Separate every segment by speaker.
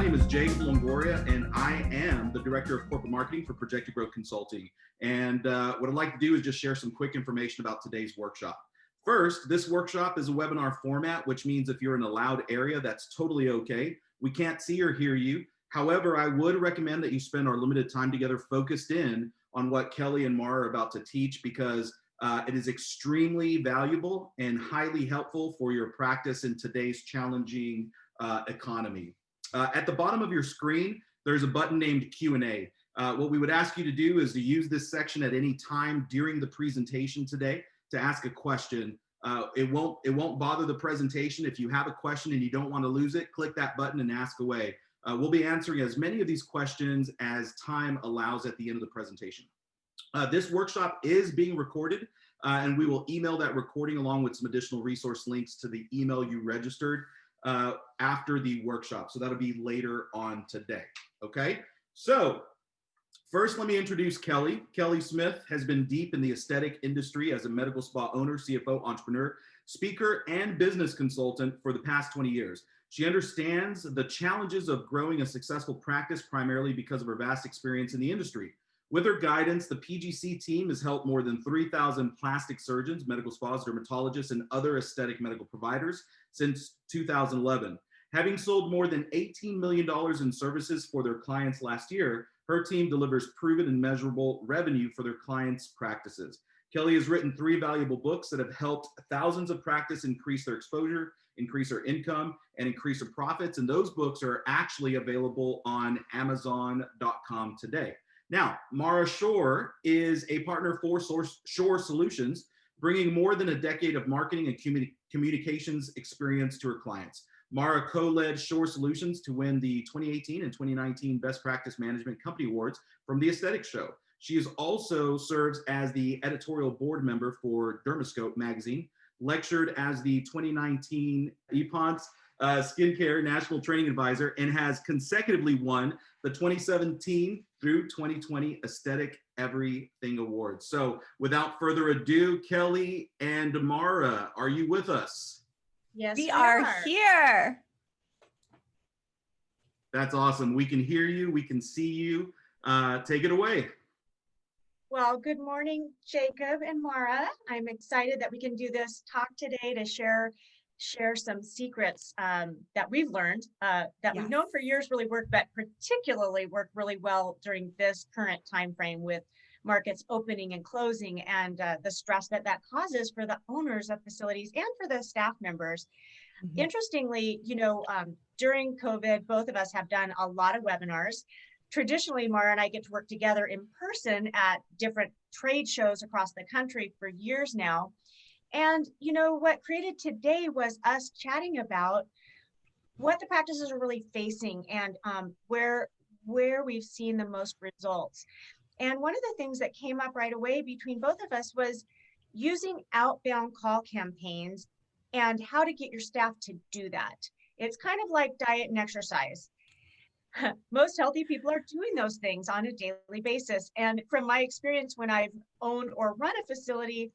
Speaker 1: name is Jacob Longoria, and I am the Director of Corporate Marketing for Projected Growth Consulting. And what I'd like to do is just share some quick information about today's workshop. First, this workshop is a webinar format, which means if you're in a loud area, that's totally okay. We can't see or hear you. However, I would recommend that you spend our limited time together focused in on what Kelly and Mara are about to teach, because it is extremely valuable and highly helpful for your practice in today's challenging economy. At the bottom of your screen, there's a button named Q&A. What we would ask you to do is to use this section at any time during the presentation today to ask a question. It won't bother the presentation. If you have a question and you don't want to lose it, click that button and ask away. We'll be answering as many of these questions as time allows at the end of the presentation. This workshop is being recorded, and we will email that recording along with some additional resource links to the email you registered after the workshop. So that'll be later on today. Okay, so first, let me introduce Kelly. Kelly Smith has been deep in the aesthetic industry as a medical spa owner, CFO, entrepreneur, speaker, and business consultant for the past 20 years. She understands the challenges of growing a successful practice primarily because of her vast experience in the industry. With her guidance, the PGC team has helped more than 3,000 plastic surgeons, medical spas, dermatologists, and other aesthetic medical providers since 2011. Having sold more than $18 million in services for their clients last year, her team delivers proven and measurable revenue for their clients' practices. Kelly has written 3 valuable books that have helped thousands of practices increase their exposure, increase their income, and increase their profits. And those books are actually available on Amazon.com today. Now, Mara Shorr is a partner for Shorr Solutions, bringing more than a decade of marketing and communications experience to her clients. Mara co-led Shorr Solutions to win the 2018 and 2019 Best Practice Management Company Awards from the Aesthetics Show. She is also serves as the editorial board member for Dermascope magazine, lectured as the 2019 EPONS Skincare National Training Advisor, and has consecutively won the 2017 through 2020 Aesthetic Everything Awards. So without further ado, Kelly and Mara, are you with us?
Speaker 2: Yes,
Speaker 3: we are here.
Speaker 1: That's awesome. We can hear you. We can see you. Take it away.
Speaker 2: Well, good morning, Jacob and Mara. I'm excited that we can do this talk today to share some secrets that we've learned that we've known for years really work, but particularly work really well during this current time frame with markets opening and closing, and the stress that causes for the owners of facilities and for the staff members. Mm-hmm. Interestingly, during COVID, both of us have done a lot of webinars. Traditionally, Mara and I get to work together in person at different trade shows across the country for years now. And what created today was us chatting about what the practices are really facing and where we've seen the most results. And one of the things that came up right away between both of us was using outbound call campaigns and how to get your staff to do that. It's kind of like diet and exercise. Most healthy people are doing those things on a daily basis. And from my experience, when I've owned or run a facility,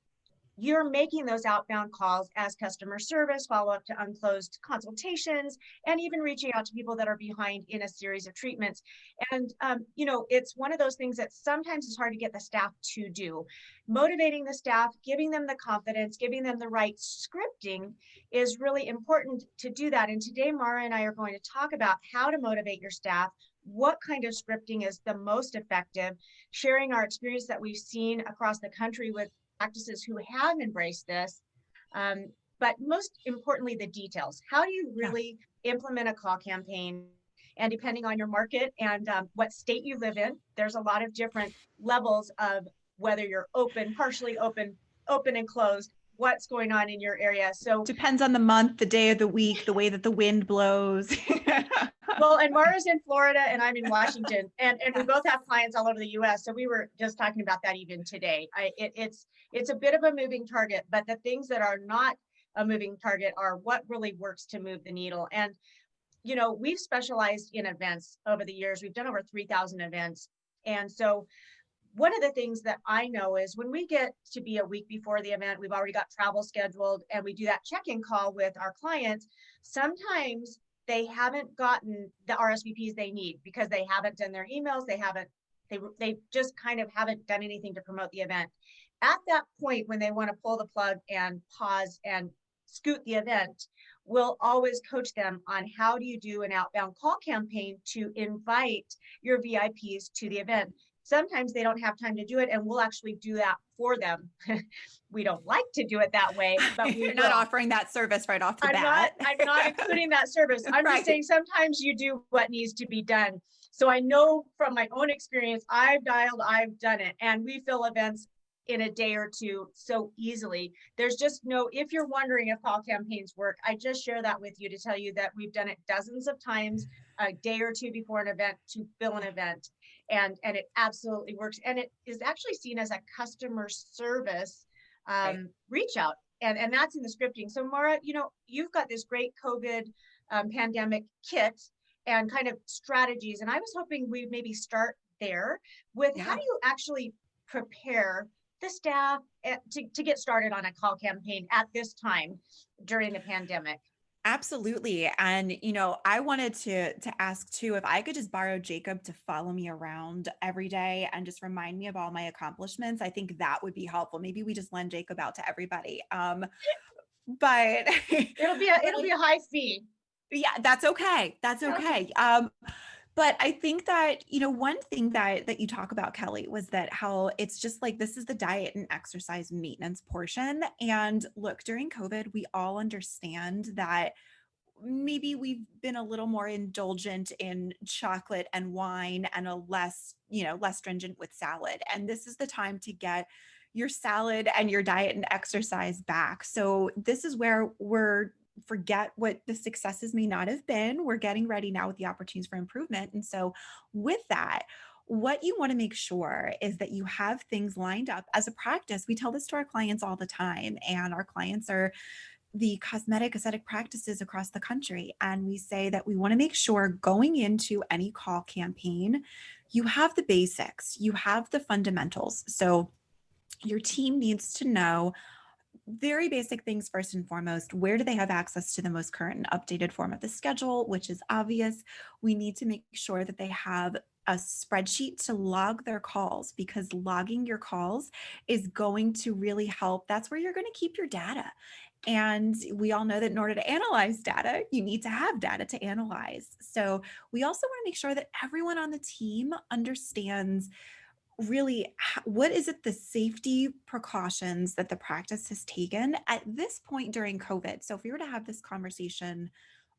Speaker 2: you're making those outbound calls as customer service, follow up to unclosed consultations, and even reaching out to people that are behind in a series of treatments. And, it's one of those things that sometimes is hard to get the staff to do. Motivating the staff, giving them the confidence, giving them the right scripting is really important to do that. And today, Mara and I are going to talk about how to motivate your staff, what kind of scripting is the most effective, sharing our experience that we've seen across the country with practices who have embraced this, but most importantly, the details. How do you really implement a call campaign? And depending on your market and what state you live in, there's a lot of different levels of whether you're open, partially open and closed, what's going on in your area. So
Speaker 3: depends on the month, the day of the week, the way that the wind blows.
Speaker 2: Well, and Mara's in Florida and I'm in Washington, and we both have clients all over the US. So we were just talking about that even today. It's a bit of a moving target, but the things that are not a moving target are what really works to move the needle. And, we've specialized in events over the years. We've done over 3,000 events. And so one of the things that I know is when we get to be a week before the event, we've already got travel scheduled and we do that check-in call with our clients. Sometimes they haven't gotten the RSVPs they need because they haven't done their emails. They just kind of haven't done anything to promote the event. At that point, when they want to pull the plug and pause and scoot the event, we'll always coach them on how do you do an outbound call campaign to invite your VIPs to the event. Sometimes they don't have time to do it, and we'll actually do that for them. We don't like to do it that way, but we
Speaker 3: You're
Speaker 2: will.
Speaker 3: not offering that service right off the
Speaker 2: I'm
Speaker 3: bat.
Speaker 2: not including that service. I'm
Speaker 3: Right.
Speaker 2: just saying sometimes you do what needs to be done. So I know from my own experience, I've done it, and we fill events in a day or two so easily. There's just no, if you're wondering if call campaigns work, I just share that with you to tell you that we've done it dozens of times, a day or two before an event to fill an event. And it absolutely works. And it is actually seen as a customer service
Speaker 3: Right.
Speaker 2: reach out. And that's in the scripting. So Mara, you've got this great COVID pandemic kit and kind of strategies. And I was hoping we'd maybe start there with how
Speaker 3: Yeah.
Speaker 2: do you actually prepare the staff to get started on a call campaign at this time during the pandemic?
Speaker 3: Absolutely. And, I wanted to ask too, if I could just borrow Jacob to follow me around every day and just remind me of all my accomplishments. I think that would be helpful. Maybe we just lend Jacob out to everybody. But
Speaker 2: It'll be a high fee.
Speaker 3: yeah, that's okay. That's
Speaker 2: Okay.
Speaker 3: okay. But I think that, one thing that you talk about, Kelly, was that how it's just like, this is the diet and exercise maintenance portion. And look, during COVID, we all understand that maybe we've been a little more indulgent in chocolate and wine and a less stringent with salad. And this is the time to get your salad and your diet and exercise back. So this is where forget what the successes may not have been. We're getting ready now with the opportunities for improvement. And so with that, what you want to make sure is that you have things lined up as a practice. We tell this to our clients all the time, and our clients are the cosmetic aesthetic practices across the country. And we say that we want to make sure going into any call campaign, you have the basics, you have the fundamentals. So your team needs to know very basic things first and foremost. Where do they have access to the most current and updated form of the schedule, which is obvious. We need to make sure that they have a spreadsheet to log their calls, because logging your calls is going to really help. That's where you're going to keep your data. And we all know that in order to analyze data, you need to have data to analyze. So we also want to make sure that everyone on the team understands really what is it, the safety precautions that the practice has taken at this point during COVID. So if we were to have this conversation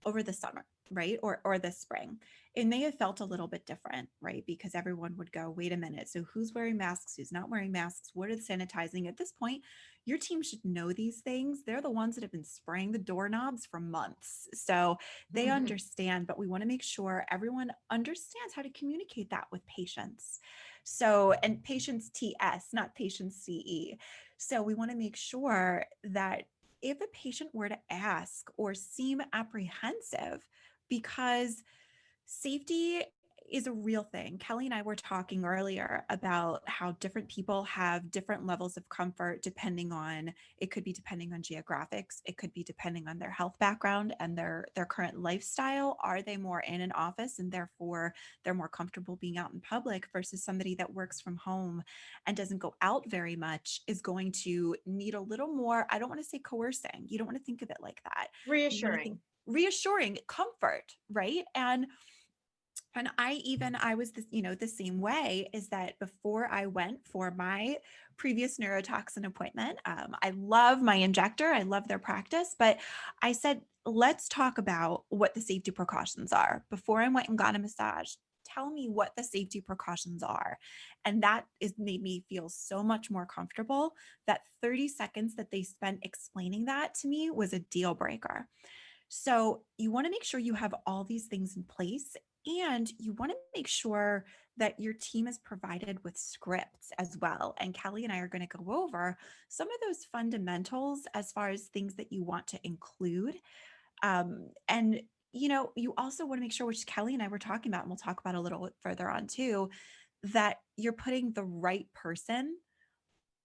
Speaker 3: over the summer, right, or the spring, it may have felt a little bit different, right, because everyone would go, wait a minute, so who's wearing masks, who's not wearing masks, what are the sanitizing? At this point, your team should know these things. They're the ones that have been spraying the doorknobs for months, so they understand. But we want to make sure everyone understands how to communicate that with patients. So, and patients TS, not patients CE. So we want to make sure that if a patient were to ask or seem apprehensive, because safety is a real thing. Kelly and I were talking earlier about how different people have different levels of comfort depending on, it could be depending on geographics, it could be depending on their health background and their current lifestyle. Are they more in an office and therefore they're more comfortable being out in public, versus somebody that works from home and doesn't go out very much is going to need a little more, I don't want to say coercing. You don't want to think of it like that. You want to think reassuring comfort, right? And I was the same way, is that before I went for my previous neurotoxin appointment, I love my injector, I love their practice, but I said, let's talk about what the safety precautions are. Before I went and got a massage, tell me what the safety precautions are. And that is made me feel so much more comfortable. That 30 seconds that they spent explaining that to me was a deal breaker. So you want to make sure you have all these things in place, and you want to make sure that your team is provided with scripts as well. And Kelly and I are going to go over some of those fundamentals as far as things that you want to include. And you also want to make sure, which Kelly and I were talking about, and we'll talk about a little bit further on too, that you're putting the right person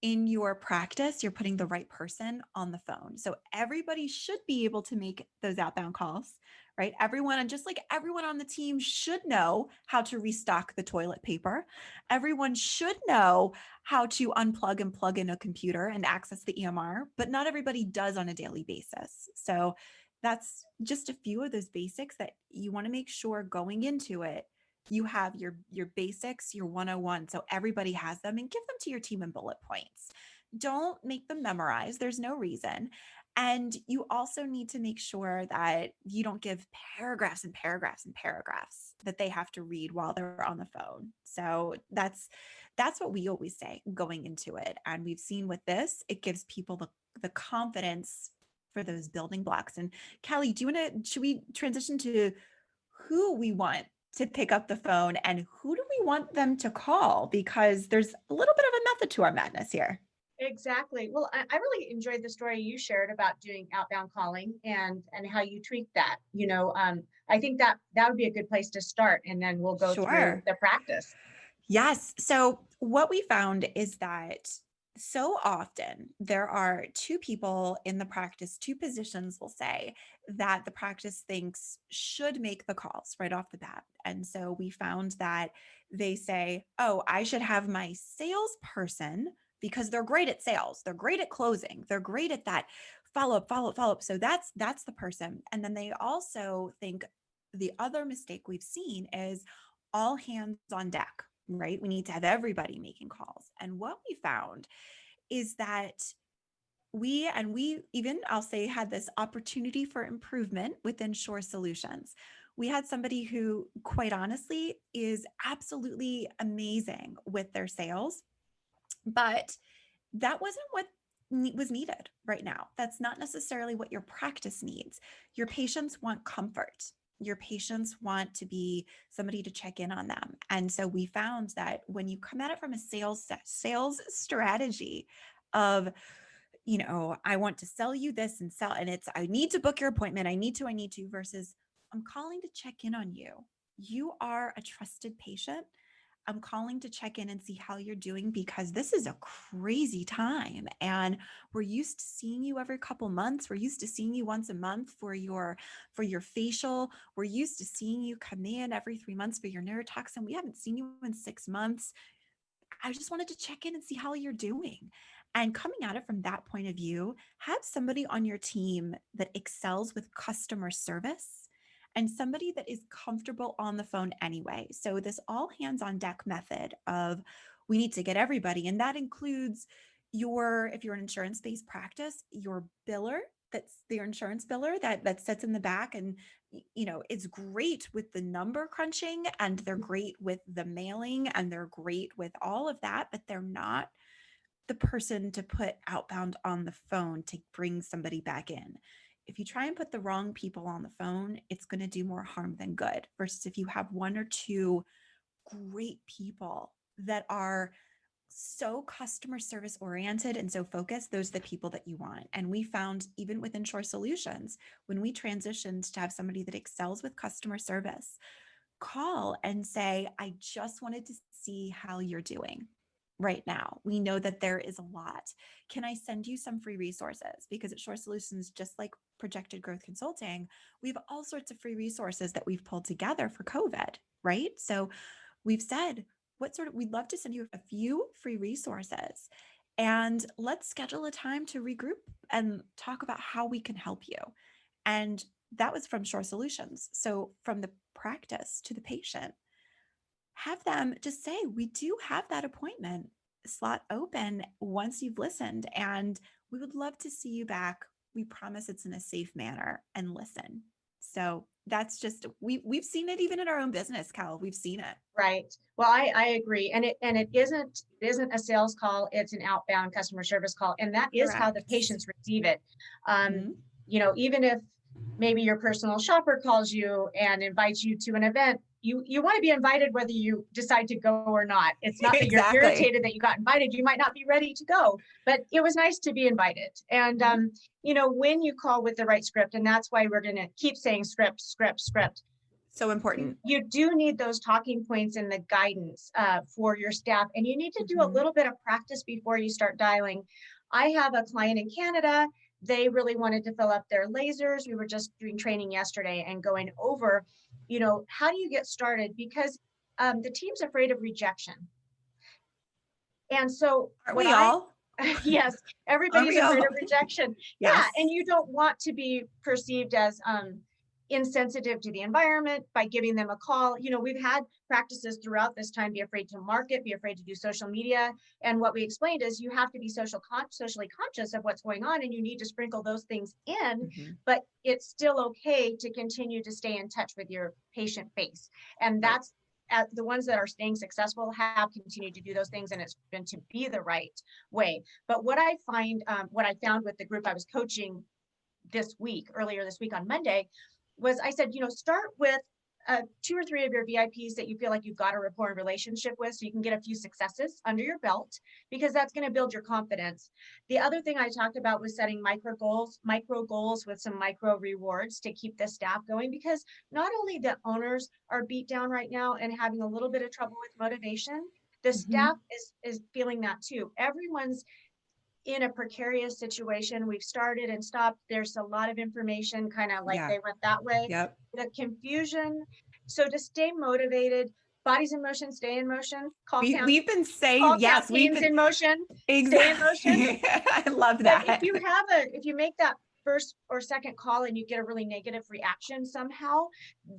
Speaker 3: in your practice, you're putting the right person on the phone. So everybody should be able to make those outbound calls, right? Everyone, and just like everyone on the team should know how to restock the toilet paper. Everyone should know how to unplug and plug in a computer and access the EMR, but not everybody does on a daily basis. So that's just a few of those basics that you want to make sure going into it you have your basics, your 101. So everybody has them, and give them to your team in bullet points. Don't make them memorize. There's no reason. And you also need to make sure that you don't give paragraphs and paragraphs and paragraphs that they have to read while they're on the phone. So that's what we always say going into it. And we've seen with this, it gives people the confidence for those building blocks. And Kelly, should we transition to who we want to pick up the phone and who do we want them to call? Because there's a little bit of a method to our madness here.
Speaker 2: Exactly. Well, I really enjoyed the story you shared about doing outbound calling and how you tweak that. I think that would be a good place to start, and then we'll go through
Speaker 3: Sure.
Speaker 2: the practice.
Speaker 3: Yes. So what we found is that so often there are two people in the practice, two positions, we'll say, that the practice thinks should make the calls right off the bat. And so we found that they say, oh, I should have my salesperson because they're great at sales. They're great at closing. They're great at that follow up. So that's the person. And then they also think the other mistake we've seen is all hands on deck, right? We need to have everybody making calls. And what we found is that we even, I'll say, had this opportunity for improvement within Shore Solutions. We had somebody who, quite honestly, is absolutely amazing with their sales, but that wasn't what was needed right now. That's not necessarily what your practice needs. Your patients want comfort. Your patients want to be somebody to check in on them. And so we found that when you come at it from a sales strategy of, I want to sell you this and it's, I need to book your appointment. I need to, versus I'm calling to check in on you. You are a trusted patient. I'm calling to check in and see how you're doing because this is a crazy time. And we're used to seeing you every couple months. We're used to seeing you once a month for your facial. We're used to seeing you come in every 3 months for your neurotoxin. We haven't seen you in 6 months. I just wanted to check in and see how you're doing. And coming at it from that point of view, have somebody on your team that excels with customer service and somebody that is comfortable on the phone anyway. So this all hands on deck method of we need to get everybody, and that includes if you're an insurance-based practice, your biller, that's their insurance biller that sits in the back and is great with the number crunching and they're great with the mailing and they're great with all of that, but they're not the person to put outbound on the phone to bring somebody back in. If you try and put the wrong people on the phone, it's going to do more harm than good. Versus if you have one or two great people that are so customer service oriented and so focused, those are the people that you want. And we found even within Shore Solutions, when we transitioned to have somebody that excels with customer service, call and say, I just wanted to see how you're doing right now. We know that there is a lot. Can I send you some free resources? Because at Shore Solutions, just like Projected Growth Consulting, we have all sorts of free resources that we've pulled together for COVID, right? So we've said, we'd love to send you a few free resources and let's schedule a time to regroup and talk about how we can help you. And that was from Shore Solutions. So from the practice to the patient, have them just say, we do have that appointment slot open once you've listened, and we would love to see you back. We promise it's in a safe manner, and listen. So that's just, we've seen it even in our own business, Cal. We've seen it.
Speaker 2: Right. Well, I agree. And it isn't a sales call. It's an outbound customer service call. And that is how the
Speaker 3: Correct.
Speaker 2: patients receive it.
Speaker 3: Mhm.
Speaker 2: Even if maybe your personal shopper calls you and invites you to an event, you want to be invited whether you decide to go or not. It's not that
Speaker 3: Exactly.
Speaker 2: you're irritated that you got invited. You might not be ready to go, but it was nice to be invited. And, when you call with the right script, and that's why we're going to keep saying script,
Speaker 3: So important.
Speaker 2: You do need those talking points and the guidance for your staff, and you need to do a
Speaker 3: Mhm.
Speaker 2: little bit of practice before you start dialing. I have a client in Canada. They really wanted to fill up their lasers. We were just doing training yesterday and going over, how do you get started? Because the team's afraid of rejection. And so
Speaker 3: Aren't
Speaker 2: what
Speaker 3: we all?
Speaker 2: yes,
Speaker 3: Aren't
Speaker 2: everybody's
Speaker 3: we
Speaker 2: afraid
Speaker 3: all?
Speaker 2: of rejection. Yeah,
Speaker 3: Yes.
Speaker 2: and you don't want to be perceived as insensitive to the environment by giving them a call. We've had practices throughout this time be afraid to market, be afraid to do social media. And what we explained is you have to be socially conscious of what's going on, and you need to sprinkle those things in,
Speaker 3: Mhm.
Speaker 2: but it's still okay to continue to stay in touch with your patient base. And
Speaker 3: Right.
Speaker 2: that's the ones that are staying successful have continued to do those things, and it's been to be the right way. But what I found with the group I was coaching earlier this week on Monday, was I said, start with 2 or 3 of your VIPs that you feel like you've got a rapport and relationship with, so you can get a few successes under your belt, because that's going to build your confidence. The other thing I talked about was setting micro goals with some micro rewards to keep the staff going, because not only the owners are beat down right now and having a little bit of trouble with motivation, the staff
Speaker 3: Mhm.
Speaker 2: is feeling that too. Everyone's in a precarious situation. We've started and stopped. There's a lot of information, kind of like
Speaker 3: Yeah.
Speaker 2: they went that way.
Speaker 3: Yep.
Speaker 2: The confusion. So to stay motivated, bodies in motion, stay in motion.
Speaker 3: We've been
Speaker 2: Call
Speaker 3: saying, yes, we've
Speaker 2: campaigns
Speaker 3: been
Speaker 2: in motion, stay in motion.
Speaker 3: exactly. I love
Speaker 2: But
Speaker 3: that.
Speaker 2: if you make that first or second call and you get a really negative reaction somehow,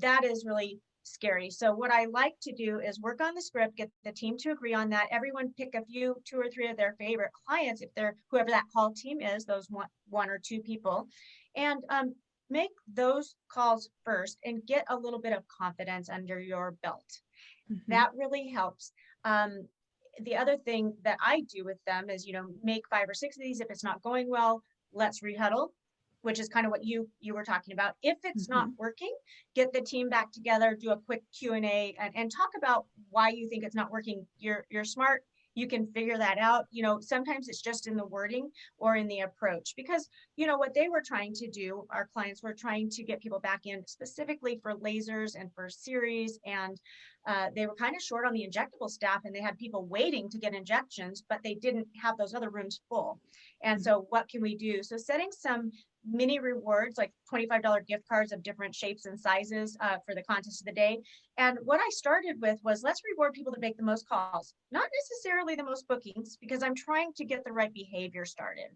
Speaker 2: that is really scary. So what I like to do is work on the script, get the team to agree on that. Everyone pick a few, 2 or 3 of their favorite clients, if they're whoever that call team is, those one or two people, and make those calls first and get a little bit of confidence under your belt.
Speaker 3: Mhm.
Speaker 2: That really helps. The other thing that I do with them is, make 5 or 6 of these. If it's not going well, let's rehuddle, which is kind of what you were talking about. If it's not
Speaker 3: Mhm.
Speaker 2: working, get the team back together, do a quick Q&A, and talk about why you think it's not working. You're smart. You can figure that out. Sometimes it's just in the wording or in the approach, because what they were trying to do, our clients were trying to get people back in specifically for lasers and for series, and they were kind of short on the injectable staff, and they had people waiting to get injections, but they didn't have those other rooms full. And so what can we do? So setting some mini rewards, like $25 gift cards of different shapes and sizes for the contest of the day. And what I started with was, let's reward people that make the most calls, not necessarily the most bookings, because I'm trying to get the right behavior started,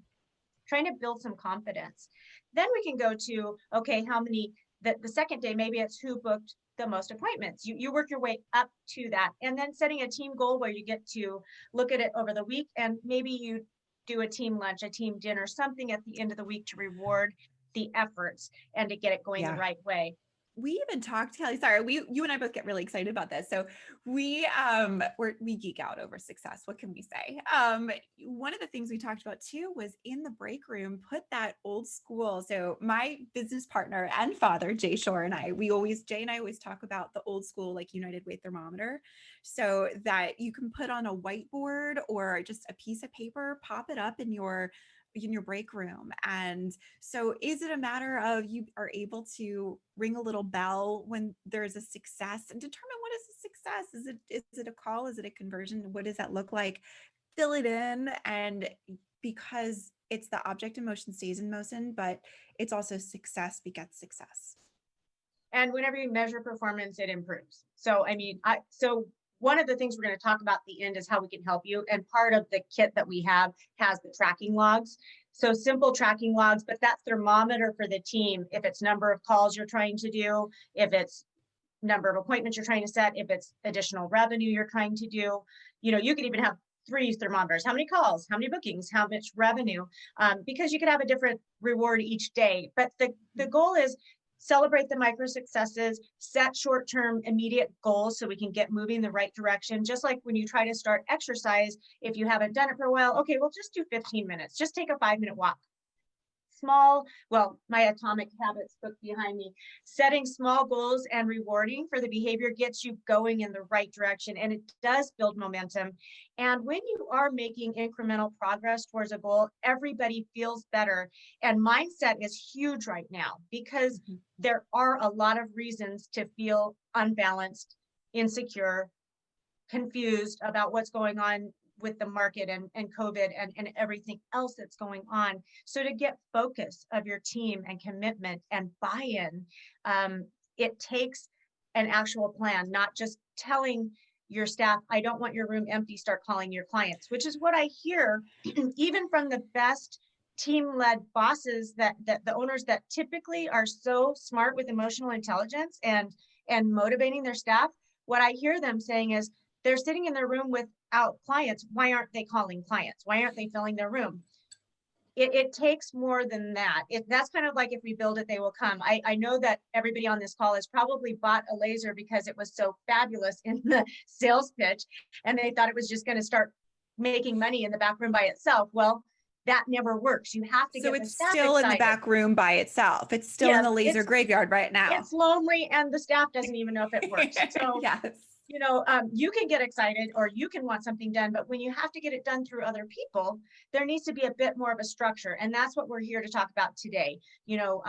Speaker 2: trying to build some confidence. Then we can go to, okay, how many, the second day, maybe it's who booked the most appointments. You work your way up to that, and then setting a team goal where you get to look at it over the week, and maybe you do a team lunch, a team dinner, something at the end of the week to reward the efforts and to get it going the
Speaker 3: Yeah.
Speaker 2: right way.
Speaker 3: We even talked, Kelly. Sorry, you and I both get really excited about this. So we we geek out over success. What can we say? One of the things we talked about too was in the break room, put that old school. So my business partner and father, Jay Shorr, and Jay and I always talk about the old school, like United Way thermometer, so that you can put on a whiteboard or just a piece of paper, pop it up in your break room. And so is it a matter of you are able to ring a little bell when there's a success and determine what is a success? Is it a call? Is it a conversion? What does that look like? Fill it in. And because it's the object in motion stays in motion, but it's also success begets success.
Speaker 2: And whenever you measure performance, it improves. So, so one of the things we're going to talk about at the end is how we can help you. And part of the kit that we have has the tracking logs. So simple tracking logs, but that thermometer for the team, if it's number of calls you're trying to do, if it's number of appointments you're trying to set, if it's additional revenue you're trying to do, you could even have 3 thermometers. How many calls, how many bookings, how much revenue, because you could have a different reward each day. But the goal is celebrate the micro successes, set short-term immediate goals so we can get moving the right direction. Just like when you try to start exercise, if you haven't done it for a while, okay, well, just do 15 minutes, just take a 5-minute walk. small, well, my Atomic Habits book behind me, setting small goals and rewarding for the behavior gets you going in the right direction, and it does build momentum. And when you are making incremental progress towards a goal, everybody feels better. And mindset is huge right now because there are a lot of reasons to feel unbalanced, insecure, confused about what's going on with the market and COVID and everything else that's going on. So to get focus of your team and commitment and buy-in, it takes an actual plan, not just telling your staff, I don't want your room empty, start calling your clients, which is what I hear even from the best team-led bosses, that the owners that typically are so smart with emotional intelligence and motivating their staff. What I hear them saying is, they're sitting in their room without clients. Why aren't they calling clients? Why aren't they filling their room? It takes more than that. That's kind of like, if we build it, they will come. I know that everybody on this call has probably bought a laser because it was so fabulous in the sales pitch, and they thought it was just going to start making money in the back room by itself. Well, that never works. You have to get the staff
Speaker 3: still
Speaker 2: excited.
Speaker 3: In the back room by itself. It's still in the laser graveyard right now.
Speaker 2: It's lonely, and the staff doesn't even know if it works. So
Speaker 3: yes.
Speaker 2: You know, you can get excited or you can want something done, but when you have to get it done through other people, there needs to be a bit more of a structure. And that's what we're here to talk about today. You know,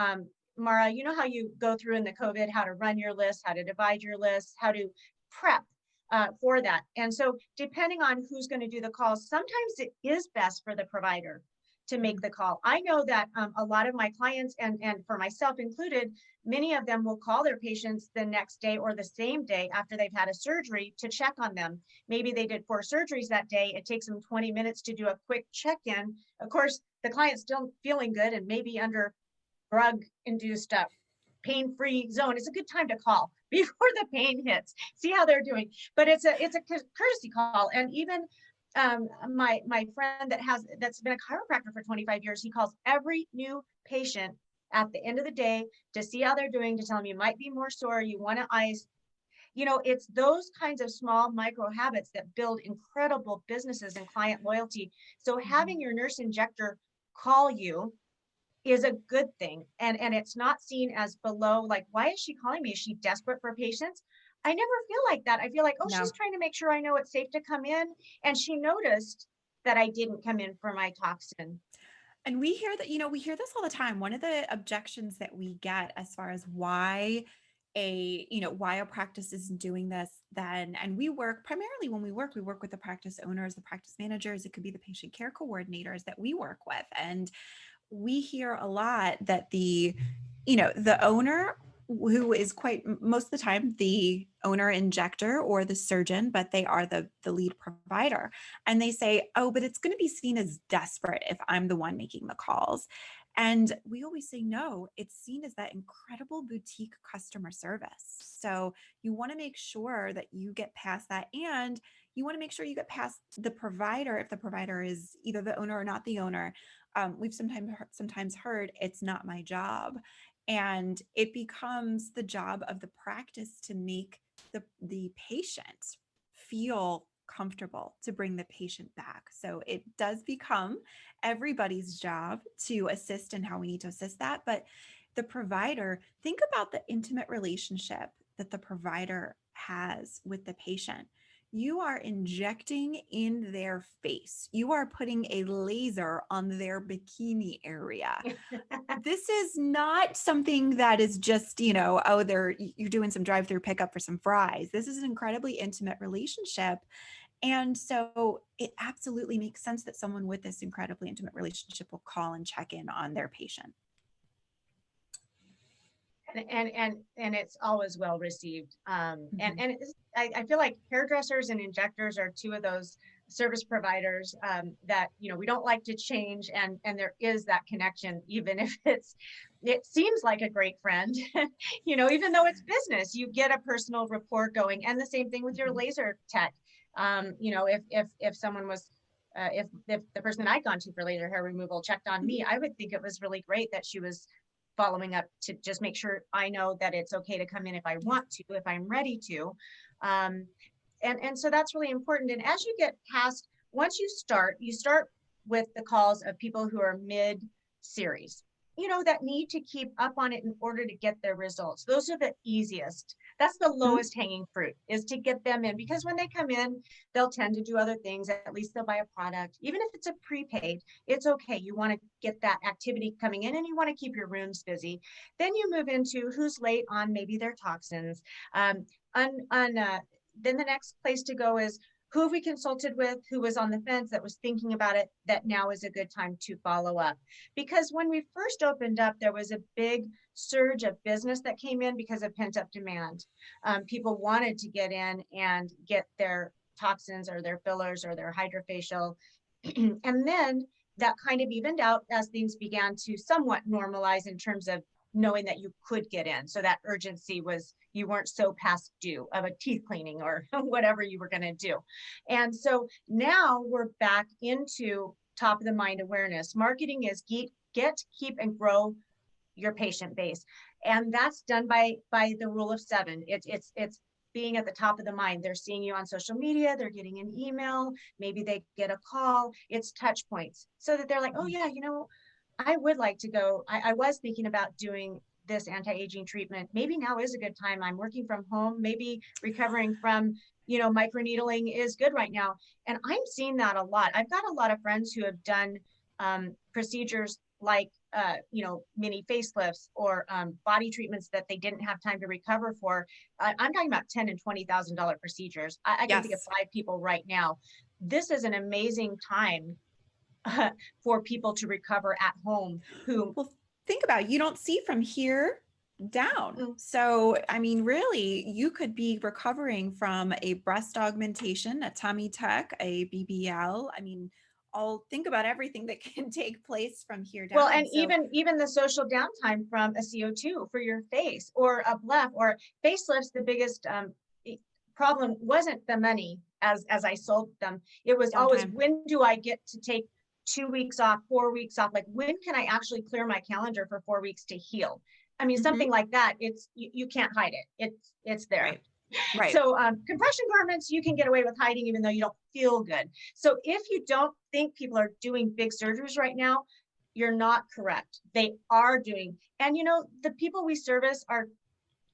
Speaker 2: Mara, you know how you go through in the COVID, how to run your list, how to divide your list, how to prep for that. And so depending on who's going to do the calls, sometimes it is best for the provider to make the call. I know that a lot of my clients, and for myself included, many of them will call their patients the next day or the same day after they've had a surgery to check on them. Maybe they did 4 surgeries that day. It takes them 20 minutes to do a quick check-in. Of course, the client's still feeling good and maybe under drug-induced pain-free zone. It's a good time to call before the pain hits. See how they're doing. But it's a courtesy call. And even my friend that's been a chiropractor for 25 years, he calls every new patient at the end of the day to see how they're doing, to tell them you might be more sore, you want to ice. You know, it's those kinds of small micro habits that build incredible businesses and client loyalty. So having your nurse injector call you is a good thing. And it's not seen as below, like, why is she calling me? Is she desperate for patients? I never feel like that. I feel like, oh, no. She's trying to make sure I know it's safe to come in. And she noticed that I didn't come in for my toxin.
Speaker 3: And we hear that, you know, we hear this all the time. One of the objections that we get as far as why a practice isn't doing this then, and we work primarily when we work with the practice owners, the practice managers, it could be the patient care coordinators that we work with. And we hear a lot that the owner, who is most of the time the owner injector or the surgeon, but they are the lead provider. And they say, oh, but it's going to be seen as desperate if I'm the one making the calls. And we always say, no, it's seen as that incredible boutique customer service. So you want to make sure that you get past that. And you want to make sure you get past the provider, if the provider is either the owner or not the owner. We've sometimes heard it's not my job. And it becomes the job of the practice to make the patient feel comfortable, to bring the patient back. So it does become everybody's job to assist in how we need to assist that. But the provider, think about the intimate relationship that the provider has with the patient. You are injecting in their face. You are putting a laser on their bikini area. This is not something that is just, you're doing some drive-through pickup for some fries. This is an incredibly intimate relationship. And so it absolutely makes sense that someone with this incredibly intimate relationship will call and check in on their patient.
Speaker 2: And it's always well received. And I feel like hairdressers and injectors are two of those service providers that, we don't like to change, and there is that connection, even if it seems like a great friend, even though it's business, you get a personal rapport going. And the same thing with your laser tech. If someone was if the person I'd gone to for laser hair removal checked on me, I would think it was really great that she was following up to just make sure I know that it's okay to come in if I want to, if I'm ready to. And so that's really important. And as you get past, once you start with the calls of people who are mid-series. that need to keep up on it in order to get their results. Those are the easiest. That's the
Speaker 3: Mhm.
Speaker 2: lowest hanging fruit, is to get them in, because when they come in, they'll tend to do other things. At least they'll buy a product. Even if it's a prepaid, it's okay. You want to get that activity coming in and you want to keep your rooms busy. Then you move into who's late on maybe their toxins. Um, then the next place to go is, who have we consulted with, who was on the fence, that was thinking about it, that now is a good time to follow up. Because when we first opened up, there was a big surge of business that came in because of pent-up demand. People wanted to get in and get their toxins or their fillers or their hydrofacial. And then that kind of evened out as things began to somewhat normalize in terms of knowing that you could get in. So that urgency was, you weren't so past due of a teeth cleaning or whatever you were going to do. And so now we're back into top of the mind awareness. Marketing is get, keep, and grow your patient base. And that's done by the rule of 7. It's being at the top of the mind. They're seeing you on social media, they're getting an email, maybe they get a call. It's touch points, so that they're like, oh yeah, I would like to go. I was thinking about doing this anti-aging treatment. Maybe now is a good time. I'm working from home, maybe recovering from, microneedling is good right now. And I'm seeing that a lot. I've got a lot of friends who have done procedures like, mini facelifts or body treatments that they didn't have time to recover for. I'm talking about $10,000 and $20,000 procedures. I can think of 5 people right now. This is an amazing time for people to recover at home who,
Speaker 3: well, think about it. You don't see from here down. So, I mean, really, you could be recovering from a breast augmentation, a tummy tuck, a BBL. I mean, I'll think about everything that can take place from here down.
Speaker 2: well, and
Speaker 3: So,
Speaker 2: even the social downtime from a CO2 for your face or a bluff or facelifts. The biggest problem wasn't the money as I sold them. It was always,
Speaker 3: downtime.
Speaker 2: when do I get to take 2 weeks off, 4 weeks off? Like, when can I actually clear my calendar for 4 weeks to heal? I mean, something like that. It's you can't hide it. It's there.
Speaker 3: Right. Right.
Speaker 2: So compression garments, you can get away with hiding even though you don't feel good. So if you don't think people are doing big surgeries right now, you're not correct. They are doing. And the people we service are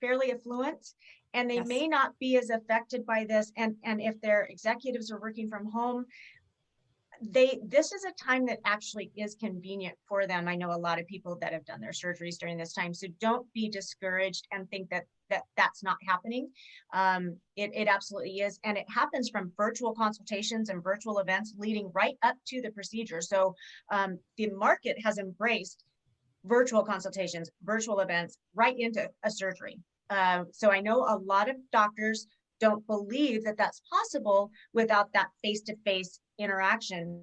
Speaker 2: fairly affluent, and they
Speaker 3: Yes.
Speaker 2: may not be as affected by this. And if their executives are working from home, this is a time that actually is convenient for them. I know a lot of people that have done their surgeries during this time. So don't be discouraged and think that's not happening. It absolutely is. And it happens from virtual consultations and virtual events leading right up to the procedure. So the market has embraced virtual consultations, virtual events, right into a surgery. So I know a lot of doctors don't believe that that's possible without that face-to-face interaction.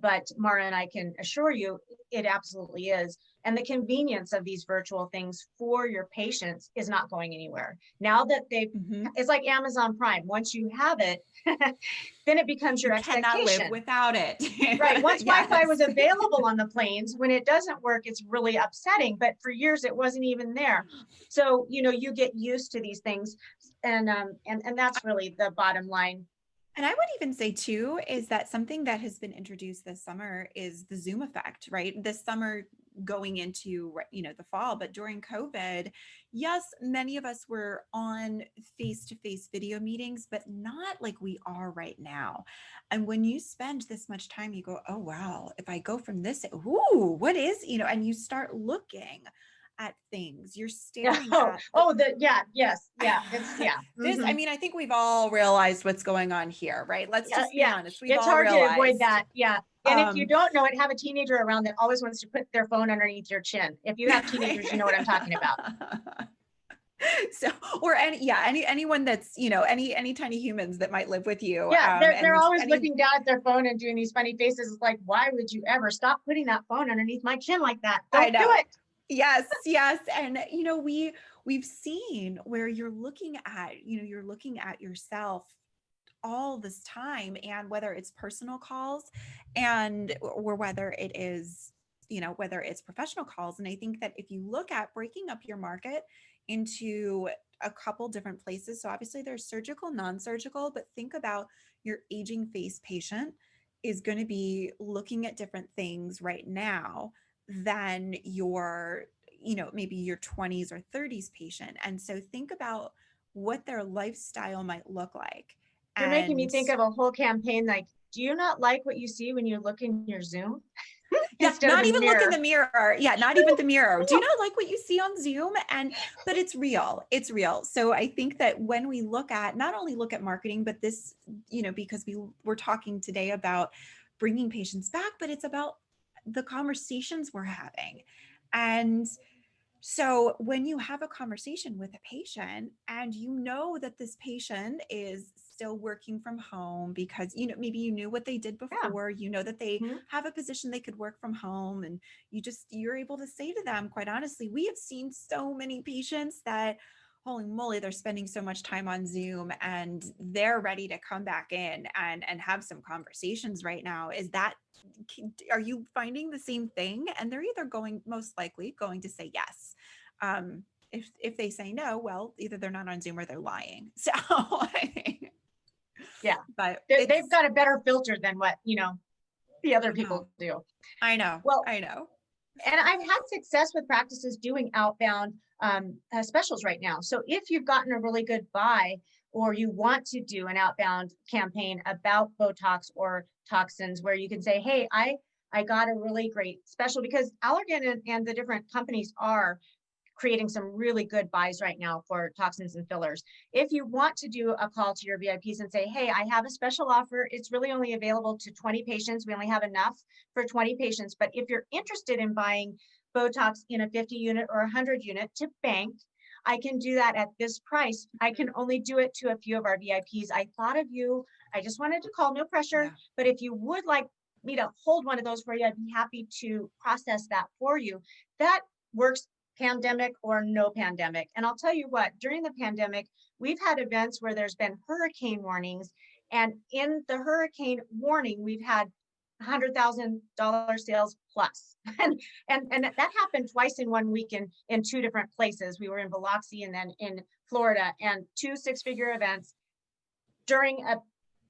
Speaker 2: But Mara and I can assure you it absolutely is. And the convenience of these virtual things for your patients is not going anywhere. Now that it's like Amazon Prime. Once you have it, then it becomes your expectation.
Speaker 3: Cannot live without it.
Speaker 2: Right. Once
Speaker 3: Yes.
Speaker 2: Wi-Fi was available on the planes, when it doesn't work, it's really upsetting. But for years, it wasn't even there. So, you get used to these things. And that's really the bottom line.
Speaker 3: And I would even say too, is that something that has been introduced this summer is the Zoom effect, right? This summer going into, the fall, but during COVID, yes, many of us were on face-to-face video meetings, but not like we are right now. And when you spend this much time, you go, oh, wow, if I go from this, ooh, what is, and you start looking at things, you're staring at
Speaker 2: yes,
Speaker 3: this, I mean, I think we've all realized what's going on here, right? Let's just be honest. We've
Speaker 2: it's
Speaker 3: all
Speaker 2: hard
Speaker 3: realized.
Speaker 2: to avoid that. And if you don't know it, have a teenager around that always wants to put their phone underneath your chin. If you have teenagers, you know what I'm talking about.
Speaker 3: So, or anyone that's, any tiny humans that might live with you.
Speaker 2: They're always looking down at their phone and doing these funny faces. It's like, why would you ever stop putting that phone underneath my chin like that? Don't do it.
Speaker 3: Yes. And, we've seen where you're looking at yourself all this time, and whether it's personal calls or whether it is, whether it's professional calls. And I think that if you look at breaking up your market into a couple different places, so obviously there's surgical, non-surgical, but think about your aging face patient is going to be looking at different things right now than your, maybe your 20s or 30s patient. And so think about what their lifestyle might look like.
Speaker 2: You're making me
Speaker 3: And
Speaker 2: think of a whole campaign like, do you not like what you see when you look in your Zoom?
Speaker 3: yeah,
Speaker 2: Instead of
Speaker 3: not
Speaker 2: the
Speaker 3: even look in
Speaker 2: mirror.
Speaker 3: the mirror. Yeah, not even the mirror. Do you not like what you see on Zoom? But it's real. It's real. So I think that when we look at, not only look at marketing, but this, because we're talking today about bringing patients back, but it's about the conversations we're having. And so when you have a conversation with a patient and you know that this patient is still working from home because, maybe you knew what they did
Speaker 2: Yeah.
Speaker 3: before, that they
Speaker 2: Mhm.
Speaker 3: have a position they could work from home, and you're able to say to them, quite honestly, we have seen so many patients that, holy moly, they're spending so much time on Zoom and they're ready to come back in and have some conversations right now. Are you finding the same thing? And they're either most likely going to say yes. If they say no, well, either they're not on Zoom or they're lying. So,
Speaker 2: Yeah,
Speaker 3: but
Speaker 2: they've got a better filter than what, the other people do.
Speaker 3: I know.
Speaker 2: Well,
Speaker 3: I know.
Speaker 2: and I've had success with practices doing outbound specials right now. So if you've gotten a really good buy, or you want to do an outbound campaign about Botox or toxins, where you can say, hey, I got a really great special, because Allergan and the different companies are creating some really good buys right now for toxins and fillers. If you want to do a call to your VIPs and say, hey, I have a special offer, it's really only available to 20 patients. We only have enough for 20 patients. But if you're interested in buying Botox in a 50 unit or 100 unit to bank, I can do that at this price. I can only do it to a few of our VIPs. I thought of you. I just wanted to call, no pressure.
Speaker 3: Yeah.
Speaker 2: But if you would like me to hold one of those for you, I'd be happy to process that for you. That works pandemic or no pandemic. And I'll tell you what, during the pandemic, we've had events where there's been hurricane warnings. And in the hurricane warning, we've had $100,000 sales plus. and that happened twice in 1 week in two different places. We were in Biloxi and then in Florida, and 2 six-figure events during a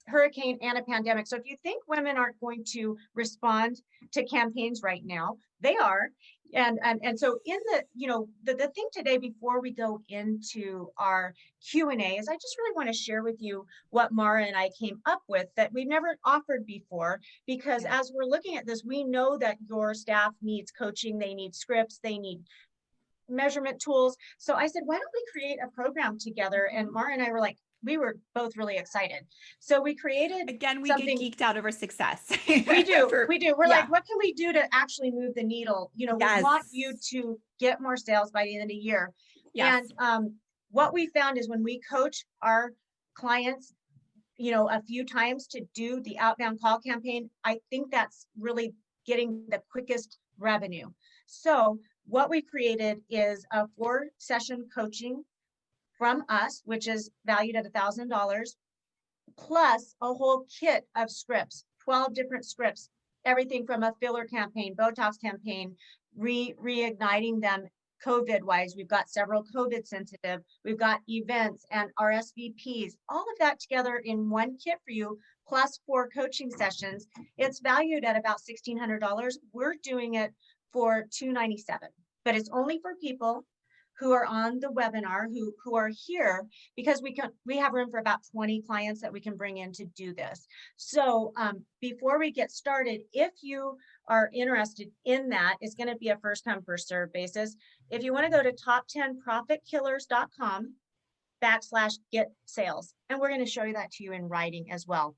Speaker 2: hurricane and a pandemic. So if you think women aren't going to respond to campaigns right now, they are. And so in the thing today, before we go into our Q&A, is I just really want to share with you what Mara and I came up with that we've never offered before, because as we're looking at this, we know that your staff needs coaching, they need scripts, they need measurement tools. So I said, why don't we create a program together? And Mara and I were like, we were both really excited. So we created
Speaker 3: Again, we
Speaker 2: something.
Speaker 3: get geeked out over success.
Speaker 2: We do. We're
Speaker 3: yeah.
Speaker 2: like, what can we do to actually move the needle? We want you to get more sales by the end of the year.
Speaker 3: Yes.
Speaker 2: And what we found is when we coach our clients, a few times to do the outbound call campaign, I think that's really getting the quickest revenue. So what we created is a 4-session coaching from us, which is valued at $1,000, plus a whole kit of scripts, 12 different scripts, everything from a filler campaign, Botox campaign, reigniting them COVID wise. We've got several COVID sensitive, we've got events and RSVPs, all of that together in one kit for you, plus 4 coaching sessions. It's valued at about $1,600. We're doing it for $297, but it's only for people who are on the webinar, who are here, because we have room for about 20 clients that we can bring in to do this. So before we get started, if you are interested in that, it's going to be a first come, first serve basis. If you want to go to top10profitkillers.com/get sales, and we're going to show you that to you in writing as well.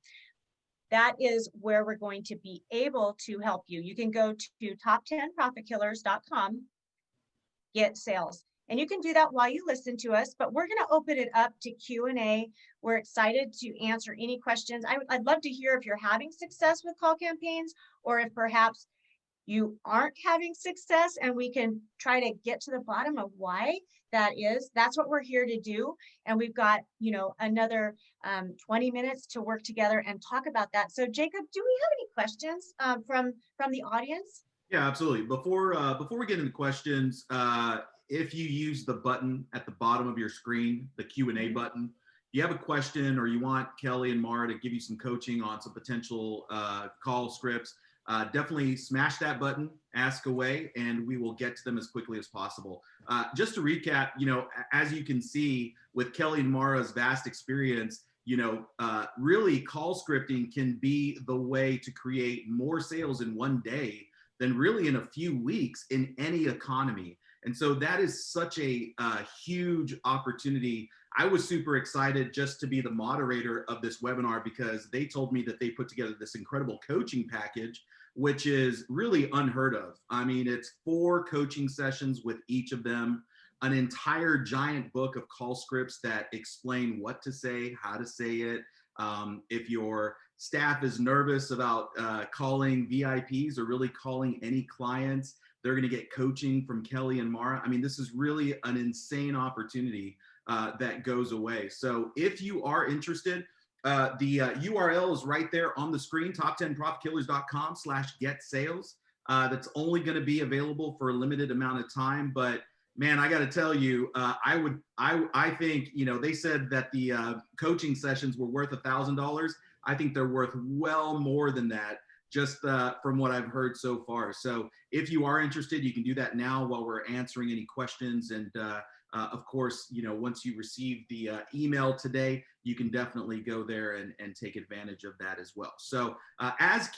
Speaker 2: That is where we're going to be able to help you. You can go to top10profitkillers.com, get sales. And you can do that while you listen to us, but we're going to open it up to Q&A. We're excited to answer any questions. I'd love to hear if you're having success with call campaigns, or if perhaps you aren't having success, and we can try to get to the bottom of why that is. That's what we're here to do. And we've got, another 20 minutes to work together and talk about that. So Jacob, do we have any questions from the audience?
Speaker 1: Yeah, absolutely. Before we get into questions, if you use the button at the bottom of your screen, the Q&A button, if you have a question or you want Kelly and Mara to give you some coaching on some potential call scripts, definitely smash that button ask away, and we will get to them as quickly as possible. Just to recap, as you can see with Kelly and Mara's vast experience, really call scripting can be the way to create more sales in one day than really in a few weeks in any economy. And so that is such a huge opportunity. I was super excited just to be the moderator of this webinar because they told me that they put together this incredible coaching package, which is really unheard of. I mean, it's 4 coaching sessions with each of them, an entire giant book of call scripts that explain what to say, how to say it. If your staff is nervous about calling VIPs or really calling any clients, they're going to get coaching from Kelly and Mara. I mean, this is really an insane opportunity that goes away. So if you are interested, the URL is right there on the screen, top10profitkillers.com/get sales. That's only going to be available for a limited amount of time, but man, I got to tell you, I think, they said that the coaching sessions were worth $1,000. I think they're worth well more than that, just from what I've heard so far. So if you are interested, you can do that now while we're answering any questions. And of course, once you receive the email today, you can definitely go there and take advantage of that as well. So as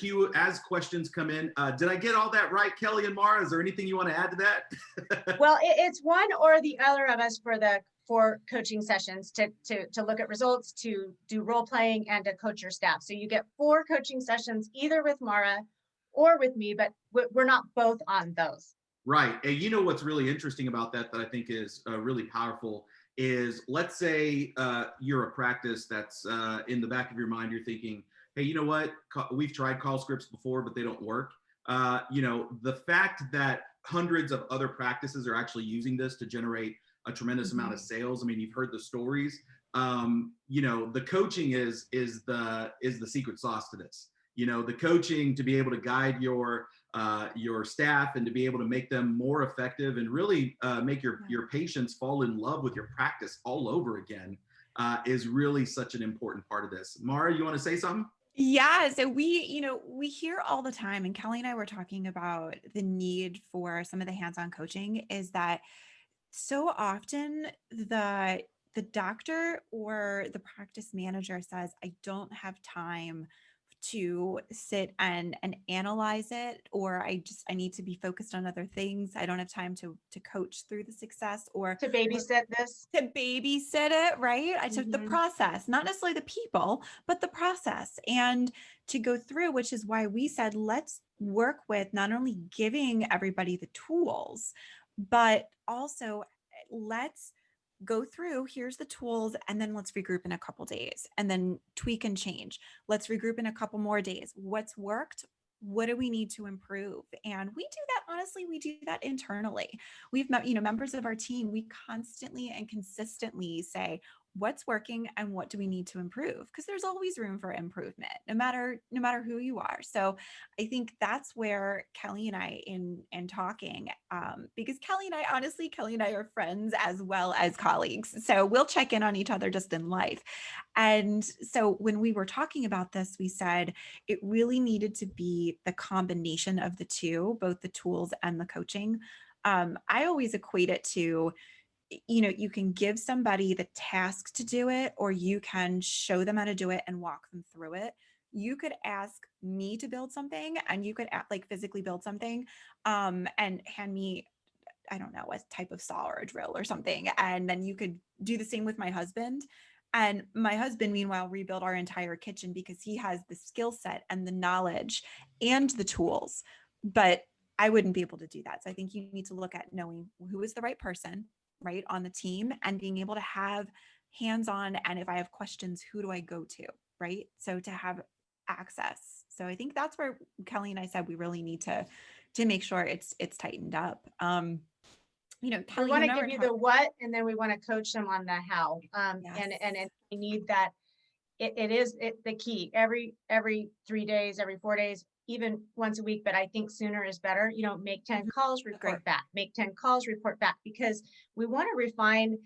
Speaker 1: questions come in, did I get all that right, Kelly and Mara? Is there anything you want to add to that?
Speaker 2: Well, it's one or the other of us for the 4 coaching sessions to look at results, to do role playing, and to coach your staff. So you get 4 coaching sessions either with Mara or with me, but we're not both on those.
Speaker 1: Right. And what's really interesting about that I think is really powerful is, let's say you're a practice that's in the back of your mind, you're thinking, hey, you know what? We've tried call scripts before, but they don't work. The fact that hundreds of other practices are actually using this to generate a tremendous amount of sales. I mean, you've heard the stories. The coaching is the secret sauce to this. The coaching to be able to guide your staff and to be able to make them more effective and really make your patients fall in love with your practice all over again is really such an important part of this. Mara, you want to say something?
Speaker 3: Yeah, so we hear all the time, and Kelly and I were talking about the need for some of the hands-on coaching, is that so often the doctor or the practice manager says, I don't have time to sit and analyze it, or I need to be focused on other things. I don't have time to coach through the success or
Speaker 2: To babysit this.
Speaker 3: to babysit it, right? I took the
Speaker 2: Mhm.
Speaker 3: process, not necessarily the people, but the process, and to go through, which is why we said, let's work with not only giving everybody the tools, but also let's go through, here's the tools, and then let's regroup in a couple days and then tweak and change. Let's regroup in a couple more days. What's worked? What do we need to improve? And we do that, honestly, we do that internally. We've met, members of our team, we constantly and consistently say, what's working and what do we need to improve? Because there's always room for improvement, no matter who you are. So I think that's where Kelly and I in talking, because Kelly and I are friends as well as colleagues. So we'll check in on each other just in life. And so when we were talking about this, we said it really needed to be the combination of the two, both the tools and the coaching. I always equate it to, you can give somebody the task to do it, or you can show them how to do it and walk them through it. You could ask me to build something, and you could physically build something, and hand me, I don't know, a type of saw or a drill or something. And then you could do the same with my husband. And my husband, meanwhile, rebuild our entire kitchen because he has the skill set and the knowledge and the tools. But I wouldn't be able to do that. So I think you need to look at knowing who is the right person, right, on the team, and being able to have hands-on. And if I have questions, who do I go to, right? So to have access. So I think that's where Kelly and I said we really need to make sure it's tightened up. Kelly,
Speaker 2: We want to give you the what, and then we want to coach them on the how.
Speaker 3: Yes.
Speaker 2: And we need that. It is the key every 3 days, every 4 days, even once a week. But I think sooner is better. Make 10 calls, report back, make 10 calls, report back, because we want to refine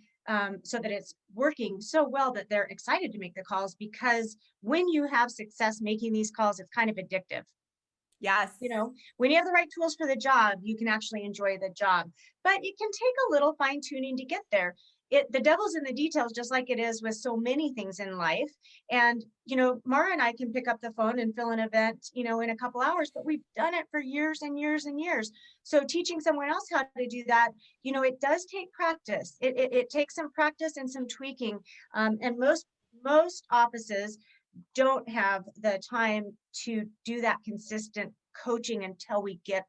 Speaker 2: so that it's working so well that they're excited to make the calls, because when you have success making these calls, it's kind of addictive.
Speaker 3: Yes.
Speaker 2: You know, when you have the right tools for the job, you can actually enjoy the job. But it can take a little fine tuning to get there. The devil's in the details, just like it is with so many things in life. And, you know, Mara and I can pick up the phone and fill an event, you know, in a couple hours, but we've done it for years and years and years. So teaching someone else how to do that, you know, it does take practice. It takes some practice and some tweaking. And most offices don't have the time to do that consistent coaching until we get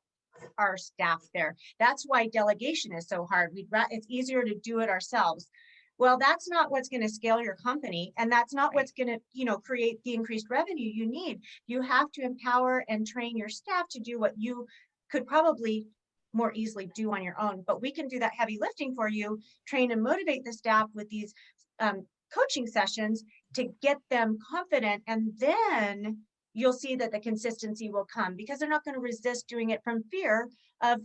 Speaker 2: our staff there. That's why delegation is so hard. It's easier to do it ourselves. Well, that's not what's going to scale your company, and that's not what's going to, you know, create the increased revenue you need. You have to empower and train your staff to do what you could probably more easily do on your own. But we can do that heavy lifting for you, train and motivate the staff with these coaching sessions to get them confident, and then you'll see that the consistency will come because they're not going to resist doing it from fear of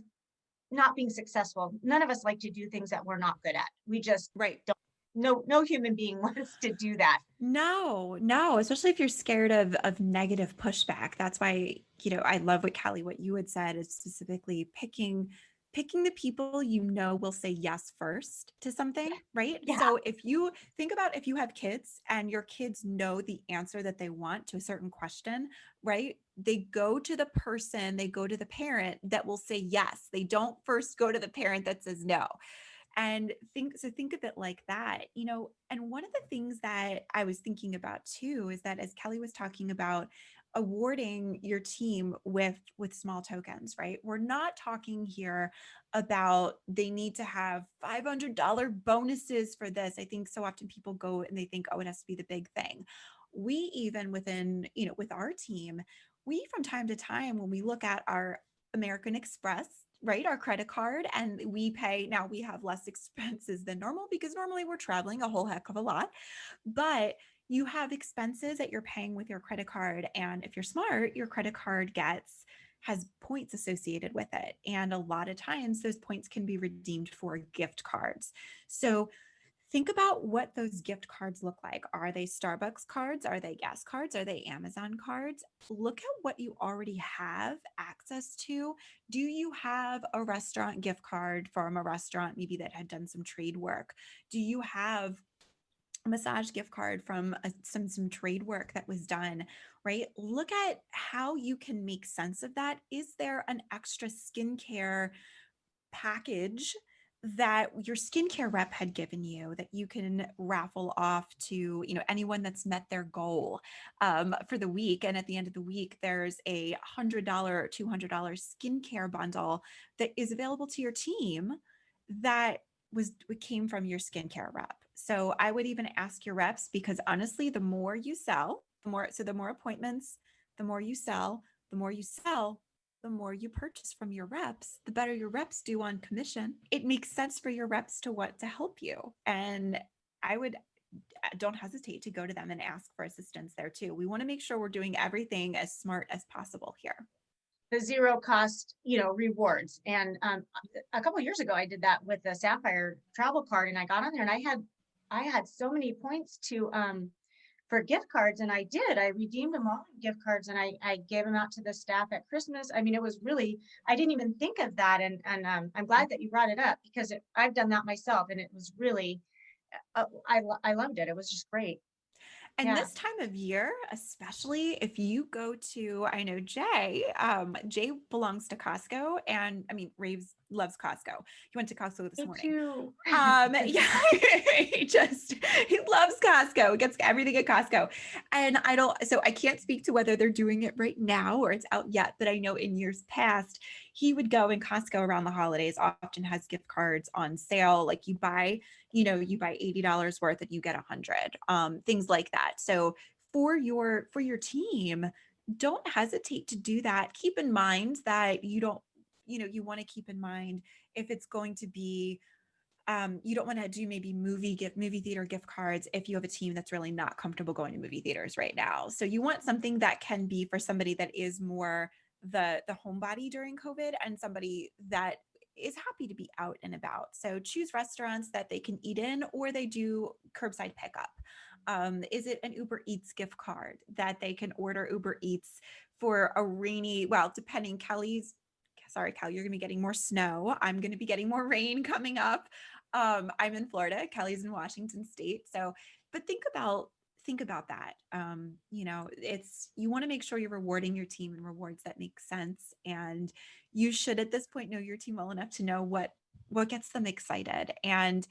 Speaker 2: not being successful. None of us like to do things that we're not good at. We just
Speaker 3: Right.
Speaker 2: don't. No human being wants to do that.
Speaker 3: No, no, especially if you're scared of negative pushback. That's why, you know, I love what Callie, what you had said is specifically picking the people you know will say yes first to something, right?
Speaker 2: Yeah.
Speaker 3: So if you think about if you have kids and your kids know the answer that they want to a certain question, right? They go to the person, they go to the parent that will say yes. They don't first go to the parent that says no. And think of it like that, you know. And one of the things that I was thinking about too is that as Kelly was talking about awarding your team with small tokens, right? We're not talking here about they need to have $500 bonuses for this. I think so often people go and they think, oh, it has to be the big thing. We even within, you know, with our team, we from time to time when we look at our American Express, right, our credit card, and we pay, now we have less expenses than normal because normally we're traveling a whole heck of a lot, but you have expenses that you're paying with your credit card, and if you're smart, your credit card has points associated with it, and a lot of times those points can be redeemed for gift cards. So think about what those gift cards look like. Are they Starbucks cards? Are they gas cards? Are they Amazon cards? Look at what you already have access to. Do you have a restaurant gift card from a restaurant maybe that had done some trade work? Do you have a massage gift card from some trade work that was done, right? Look at how you can make sense of that. Is there an extra skincare package that your skincare rep had given you that you can raffle off to, you know, anyone that's met their goal for the week? And at the end of the week, there's a $100 or $200 skincare bundle that is available to your team that came from your skincare rep. So I would even ask your reps, because honestly, the more you sell, the more appointments, the more you sell, the more you sell, the more you purchase from your reps, the better your reps do on commission. It makes sense for your reps to want to help you. And I would don't hesitate to go to them and ask for assistance there too. We want to make sure we're doing everything as smart as possible here.
Speaker 2: The zero cost, you know, rewards. And a couple of years ago, I did that with the Sapphire travel card, and I got on there and I had so many points to for gift cards, and I redeemed them all in gift cards, and I gave them out to the staff at Christmas. I mean, it was really, I didn't even think of that. And I'm glad that you brought it up because I've done that myself, and it was really, I loved it. It was just great.
Speaker 3: And
Speaker 2: Yeah.
Speaker 3: this time of year, especially if you go to, I know Jay belongs to Costco, and I mean, loves Costco. He went to Costco this
Speaker 2: Me
Speaker 3: morning.
Speaker 2: too.
Speaker 3: Yeah, he loves Costco. He gets everything at Costco. And so I can't speak to whether they're doing it right now or it's out yet, but I know in years past, he would go, in Costco around the holidays often has gift cards on sale. Like you buy $80 worth and you get 100, things like that. So for your team, don't hesitate to do that. Keep in mind that you want to keep in mind if it's going to be, you don't want to do maybe movie theater gift cards if you have a team that's really not comfortable going to movie theaters right now. So you want something that can be for somebody that is more the homebody during COVID, and somebody that is happy to be out and about. So choose restaurants that they can eat in, or they do curbside pickup. Is it an Uber Eats gift card that they can order Uber Eats for a rainy, well, depending, Kelly, you're going to be getting more snow. I'm going to be getting more rain coming up. I'm in Florida. Kelly's in Washington State. So, but think about that. You want to make sure you're rewarding your team in rewards that make sense. And you should at this point know your team well enough to know what gets them excited. And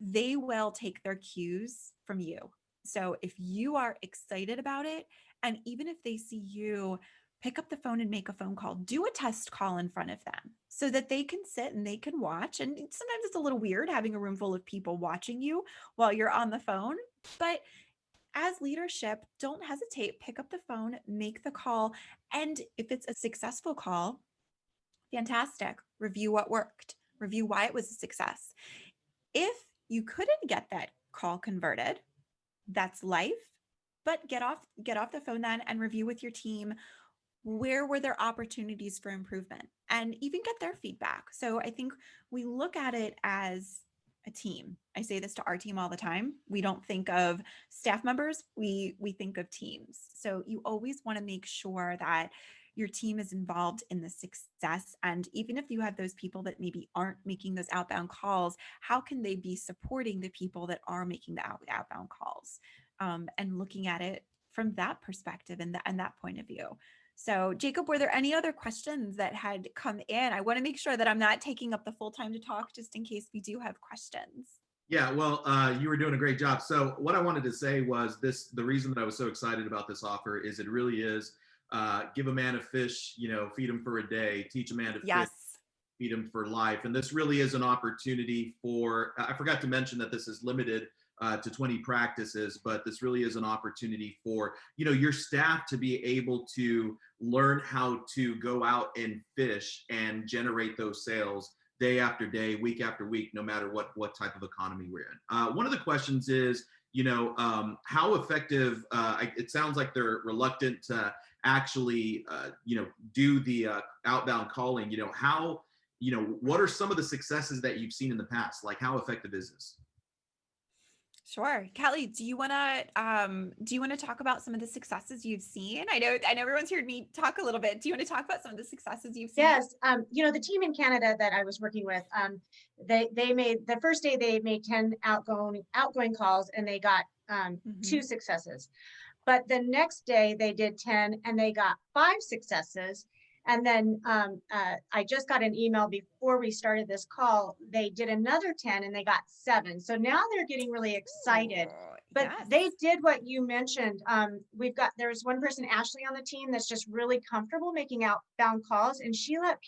Speaker 3: they will take their cues from you. So if you are excited about it, and even if they see you pick up the phone and make a phone call, do a test call in front of them so that they can sit and they can watch. And sometimes it's a little weird having a room full of people watching you while you're on the phone, but as leadership, don't hesitate, pick up the phone, make the call. And if it's a successful call, fantastic. Review what worked, review why it was a success. If you couldn't get that call converted, that's life, but get off the phone then and review with your team. Where were there opportunities for improvement, and even get their feedback? So I think we look at it as a team. I say this to our team all the time. We don't think of staff members, we think of teams. So you always want to make sure that your team is involved in the success. And even if you have those people that maybe aren't making those outbound calls, how can they be supporting the people that are making the outbound calls? And looking at it from that perspective and that point of view. So Jacob, were there any other questions that had come in? I want to make sure that I'm not taking up the full time to talk, just in case we do have questions.
Speaker 1: Yeah, well, you were doing a great job. So what I wanted to say was the reason that I was so excited about this offer is it really is give a man a fish, feed him for a day, teach a man to fish, feed him for life. And this really is an opportunity for, I forgot to mention that this is limited to 20 practices, but this really is an opportunity for, your staff to be able to learn how to go out and fish and generate those sales day after day, week after week, no matter what type of economy we're in. One of the questions is, how effective, it sounds like they're reluctant to actually, do the outbound calling, what are some of the successes that you've seen in the past? Like, how effective is this?
Speaker 3: Sure. Kelly, do you want to talk about some of the successes you've seen? I know everyone's heard me talk a little bit. Do you want to talk about some of the successes you've seen?
Speaker 2: Yes. The team in Canada that I was working with, they made the first day they made 10 outgoing calls and they got 2 successes. But the next day they did 10 and they got 5 successes. And then I just got an email before we started this call. They did another 10 and they got 7. So now they're getting really excited. But
Speaker 3: yes.
Speaker 2: They did what you mentioned. There's one person, Ashley, on the team that's just really comfortable making outbound calls. And she let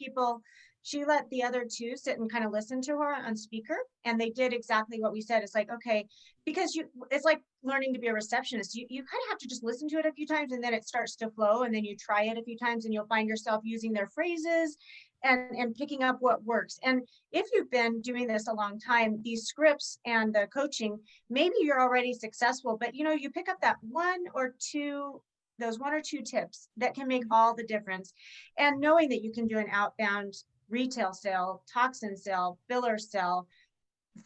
Speaker 2: the other 2 sit and kind of listen to her on speaker. And they did exactly what we said. It's like, okay, because it's like learning to be a receptionist. You kind of have to just listen to it a few times and then it starts to flow. And then you try it a few times and you'll find yourself using their phrases and picking up what works. And if you've been doing this a long time, these scripts and the coaching, maybe you're already successful, but you pick up that those 1 or 2 tips that can make all the difference. And knowing that you can do an outbound retail sale, toxin sale, filler sale,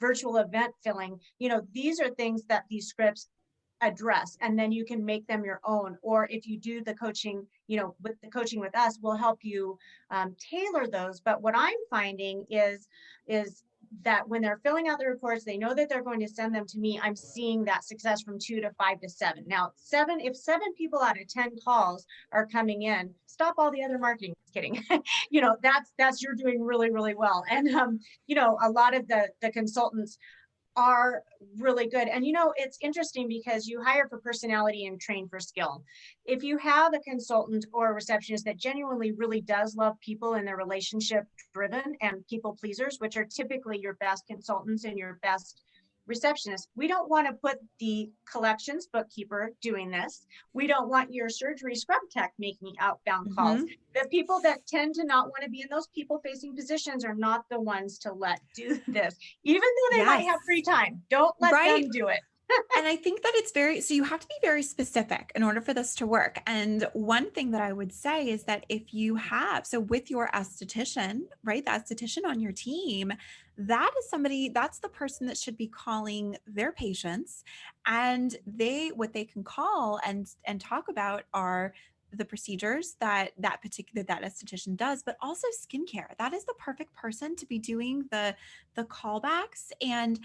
Speaker 2: virtual event filling, these are things that these scripts address, and then you can make them your own. Or if you do the coaching, with the coaching with us, we'll help you tailor those. But what I'm finding is that when they're filling out the reports, they know that they're going to send them to me. I'm seeing that success from 2 to 5 to 7. Now, if 7 people out of 10 calls are coming in, stop all the other marketing. Just kidding. That's you're doing really, really well. And a lot of the consultants are really good. And it's interesting because you hire for personality and train for skill. If you have a consultant or a receptionist that genuinely really does love people and they're relationship driven and people pleasers, which are typically your best consultants and your best receptionist, we don't want to put the collections bookkeeper doing this. We don't want your surgery scrub tech making outbound calls. The people that tend to not want to be in those people facing positions are not the ones to let do this, even though they might have free time. Don't let them do it.
Speaker 3: And I think that so you have to be very specific in order for this to work. And one thing that I would say is that if you with your esthetician, right, the esthetician on your team, that's the person that should be calling their patients. And what they can call and talk about are the procedures that particular that esthetician does, but also skincare. That is the perfect person to be doing the callbacks. And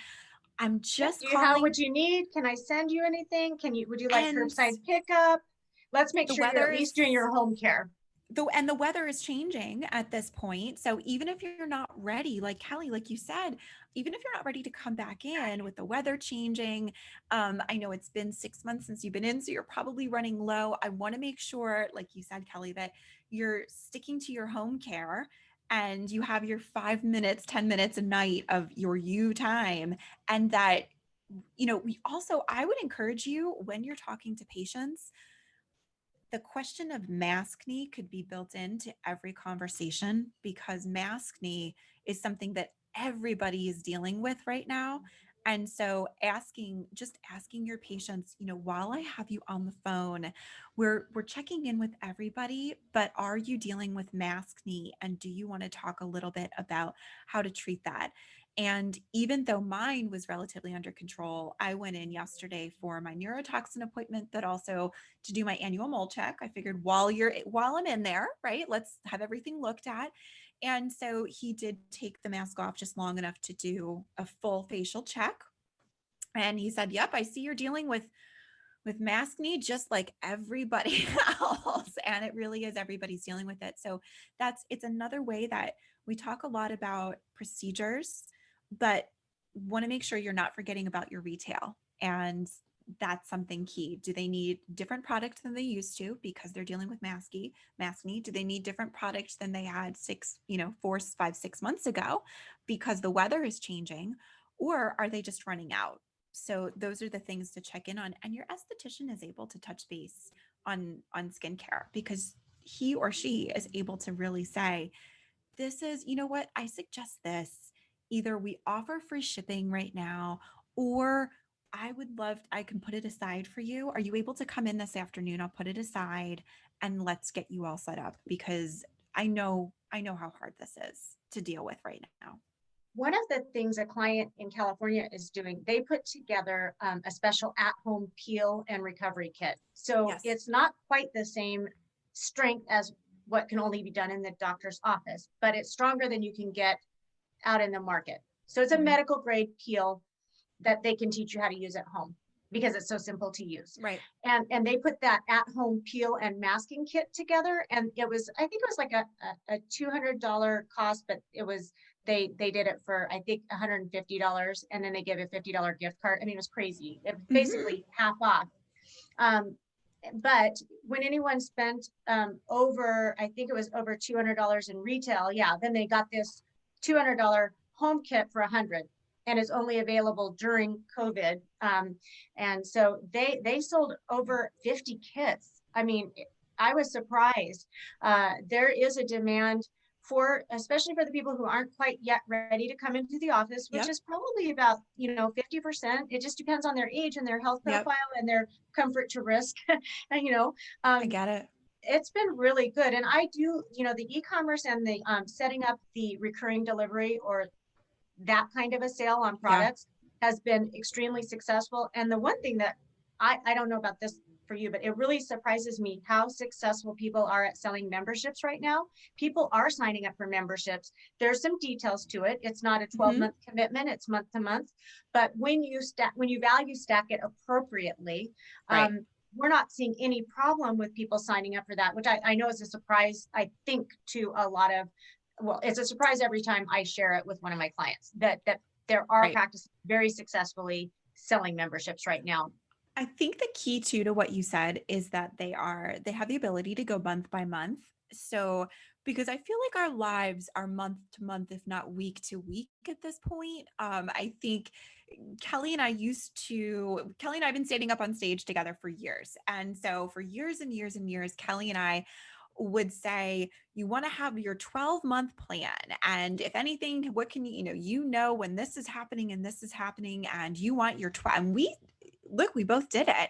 Speaker 3: I'm just
Speaker 2: Do you have
Speaker 3: calling.
Speaker 2: what you need? Can I send you anything? Would you like
Speaker 3: And
Speaker 2: curbside pickup? Let's make
Speaker 3: the
Speaker 2: sure you're
Speaker 3: weather
Speaker 2: at
Speaker 3: is
Speaker 2: least doing your home care.
Speaker 3: the weather is changing at this point. So even if you're not ready, like Kelly, like you said, even if you're not ready to come back in with the weather changing, I know it's been 6 months since you've been in, so you're probably running low. I want to make sure, like you said, Kelly, that you're sticking to your home care and you have your 5 minutes, 10 minutes a night of your you time. And that, I would encourage you when you're talking to patients, the question of maskne could be built into every conversation, because maskne is something that everybody is dealing with right now. And so just asking your patients, while I have you on the phone, we're checking in with everybody, but are you dealing with maskne? And do you want to talk a little bit about how to treat that? And even though mine was relatively under control, I went in yesterday for my neurotoxin appointment, but also to do my annual mold check. I figured while I'm in there, right, let's have everything looked at. And so he did take the mask off just long enough to do a full facial check. And he said, "Yep, I see you're dealing with maskne just like everybody else." And it really is, everybody's dealing with it. So it's another way that we talk a lot about procedures, but want to make sure you're not forgetting about your retail. And that's something key. Do they need different product than they used to because they're dealing with maskne? Do they need different product than they had 4, 5, 6 months ago because the weather is changing? Or are they just running out? So those are the things to check in on. And your esthetician is able to touch base on skincare, because he or she is able to really say, this is, you know what, I suggest this. Either we offer free shipping right now, or I can put it aside for you. Are you able to come in this afternoon? I'll put it aside and let's get you all set up, because I know how hard this is to deal with right now.
Speaker 2: One of the things a client in California is doing, they put together a special at-home peel and recovery kit. So
Speaker 3: Yes.
Speaker 2: it's not quite the same strength as what can only be done in the doctor's office, but it's stronger than you can get out in the market. So it's a
Speaker 3: Mhm.
Speaker 2: medical grade peel that they can teach you how to use at home because it's so simple to use.
Speaker 3: Right.
Speaker 2: And they put that at-home peel and masking kit together, and I think it was like a $200 cost, but it was they did it for I think $150, and then they give a $50 gift card. I mean, it was crazy. It was basically half off. Um, but when anyone spent over, I think it was over $200 in retail, yeah, then they got this $200 home kit for $100, and it's only available during COVID. And so they sold over 50 kits. I mean, I was surprised. There is a demand for, especially for the people who aren't quite yet ready to come into the office, which
Speaker 3: Yep.
Speaker 2: is probably about 50%. It just depends on their age and their health
Speaker 3: Yep.
Speaker 2: profile and their comfort to risk. And
Speaker 3: I get it.
Speaker 2: it's been really good. And I do, the e-commerce and the setting up the recurring delivery or that kind of a sale on
Speaker 3: Yeah.
Speaker 2: products has been extremely successful. And the one thing that I don't know about this for you, but it really surprises me how successful people are at selling memberships right now. People are signing up for memberships. There's some details to it. It's not a 12-month commitment, it's month to month. But when you value stack it appropriately,
Speaker 3: Right.
Speaker 2: we're not seeing any problem with people signing up for that, which I know is a surprise, I think, to a lot of, well, it's a surprise every time I share it with one of my clients that there are
Speaker 3: Right.
Speaker 2: practices very successfully selling memberships right now.
Speaker 3: I think the key too to what you said is that they have the ability to go month by month. So, because I feel like our lives are month to month, if not week to week at this point. I think Kelly and I've been standing up on stage together for years. And so for years and years and years, Kelly and I would say, you want to have your 12-month plan. And if anything, what can when this is happening and this is happening, and you want your 12, and we both did it.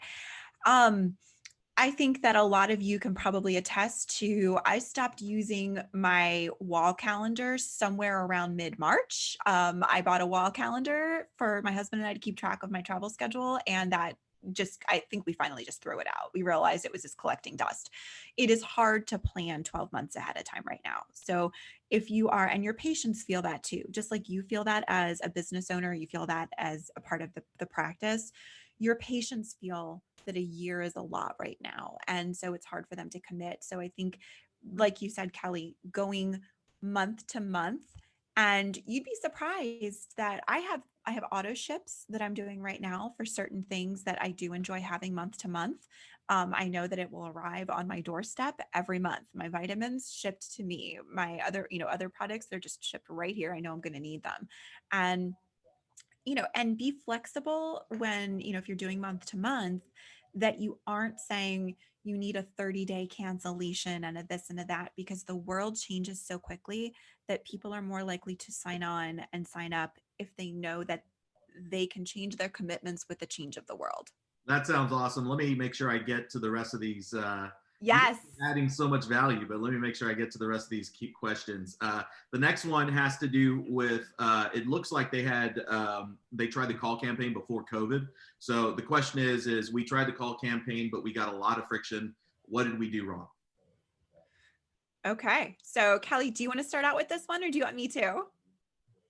Speaker 3: I think that a lot of you can probably attest to, I stopped using my wall calendar somewhere around mid-March. I bought a wall calendar for my husband and I to keep track of my travel schedule, and that I think we finally just threw it out. We realized it was just collecting dust. It is hard to plan 12 months ahead of time right now. So if you are, and your patients feel that too, just like you feel that as a business owner, you feel that as a part of the practice, your patients feel that a year is a lot right now. And so it's hard for them to commit. So I think, like you said, Kelly, going month to month, and you'd be surprised that I have auto ships that I'm doing right now for certain things that I do enjoy having month to month. I know that it will arrive on my doorstep every month. My vitamins shipped to me, my other products, they're just shipped right here. I know I'm going to need them. And and be flexible when, if you're doing month to month, that you aren't saying you need a 30-day cancellation and a this and a that, because the world changes so quickly that people are more likely to sign on and sign up if they know that they can change their commitments with the change of the world.
Speaker 1: That sounds awesome. Let me make sure I get to the rest of these. You
Speaker 3: Yes.
Speaker 1: adding so much value, but let me make sure I get to the rest of these key questions. The next one has to do with. It looks like they tried the call campaign before COVID. So the question is we tried the call campaign, but we got a lot of friction. What did we do wrong?
Speaker 3: Okay. So Kelly, do you want to start out with this one, or do you want me to?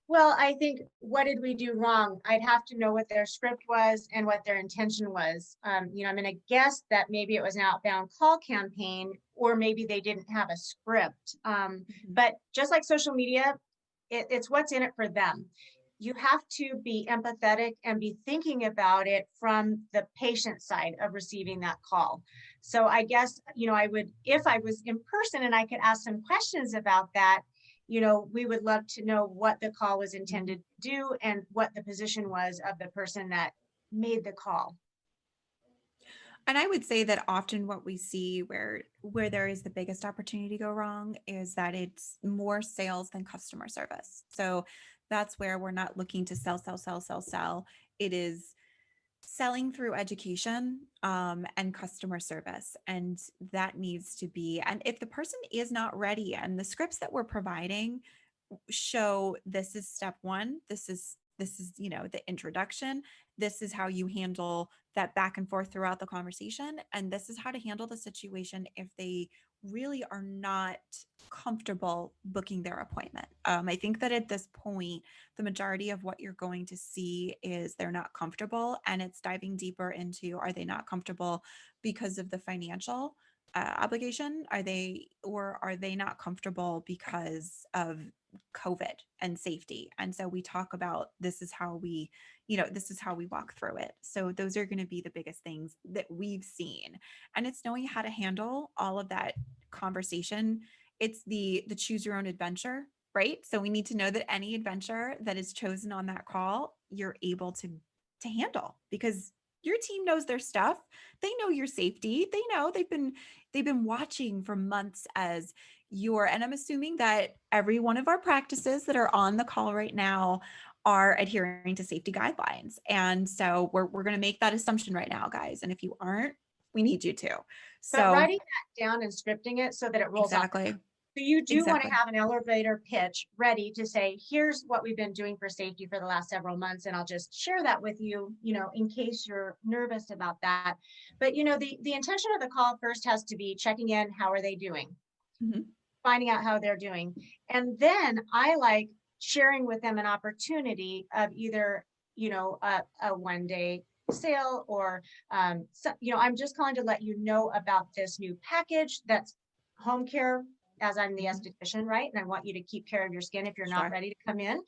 Speaker 2: Well, I think, what did we do wrong? I'd have to know what their script was and what their intention was. I'm going to guess that maybe it was an outbound call campaign, or maybe they didn't have a script. But just like social media, it's what's in it for them. You have to be empathetic and be thinking about it from the patient side of receiving that call. So I guess, I would, if I was in person and I could ask some questions about that, we would love to know what the call was intended to do and what the position was of the person that made the call.
Speaker 3: And I would say that often what we see where there is the biggest opportunity to go wrong is that it's more sales than customer service. So that's where we're not looking to sell, sell, sell, sell, sell. It is selling through education and customer service. And that needs to be, and if the person is not ready and the scripts that we're providing show this is step one, this is the introduction, this is how you handle that back and forth throughout the conversation, and this is how to handle the situation if they really are not comfortable booking their appointment. I think that at this point the majority of what you're going to see is they're not comfortable, and it's diving deeper into, are they not comfortable because of the financial obligation? Are they not comfortable because of COVID and safety? And so we talk about, this is how we walk through it. So those are going to be the biggest things that we've seen. And it's knowing how to handle all of that conversation. It's the choose your own adventure, right? So we need to know that any adventure that is chosen on that call, you're able to handle, because your team knows their stuff. They know your safety. They know they've been watching for months as and I'm assuming that every one of our practices that are on the call right now are adhering to safety guidelines. And so we're going to make that assumption right now, guys. And if you aren't, we need you to.
Speaker 2: But
Speaker 3: So
Speaker 2: writing that down and scripting it so that it rolls off.
Speaker 3: exactly.
Speaker 2: So you do want to
Speaker 3: Exactly.
Speaker 2: have an elevator pitch ready to say, here's what we've been doing for safety for the last several months. And I'll just share that with you, in case you're nervous about that. But, the intention of the call first has to be checking in. How are they doing?
Speaker 3: Mhm.
Speaker 2: Finding out how they're doing. And then I like sharing with them an opportunity of either, a 1-day sale, or, I'm just calling to let you know about this new package that's home care, as I'm the esthetician, right? And I want you to keep care of your skin if you're not
Speaker 3: Sure.
Speaker 2: ready to come in.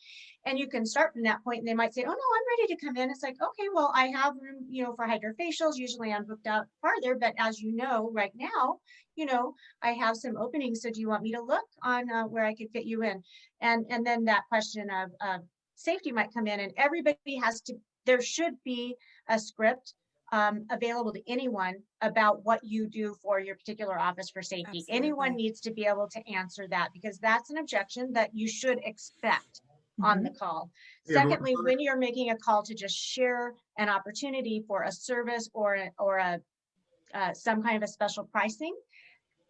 Speaker 2: And you can start from that point, and they might say, oh no, I'm ready to come in. It's like, okay, well, I have room, for hydrofacials. Usually I'm booked out farther, but as you know, right now, I have some openings. So do you want me to look on where I could fit you in? And then that question of safety might come in, and everybody there should be a script available to anyone about what you do for your particular office for safety.
Speaker 3: Absolutely.
Speaker 2: Anyone needs to be able to answer that, because that's an objection that you should expect on the call.
Speaker 1: Hey, everyone.
Speaker 2: Secondly, when you're making a call to just share an opportunity for a service or some kind of a special pricing,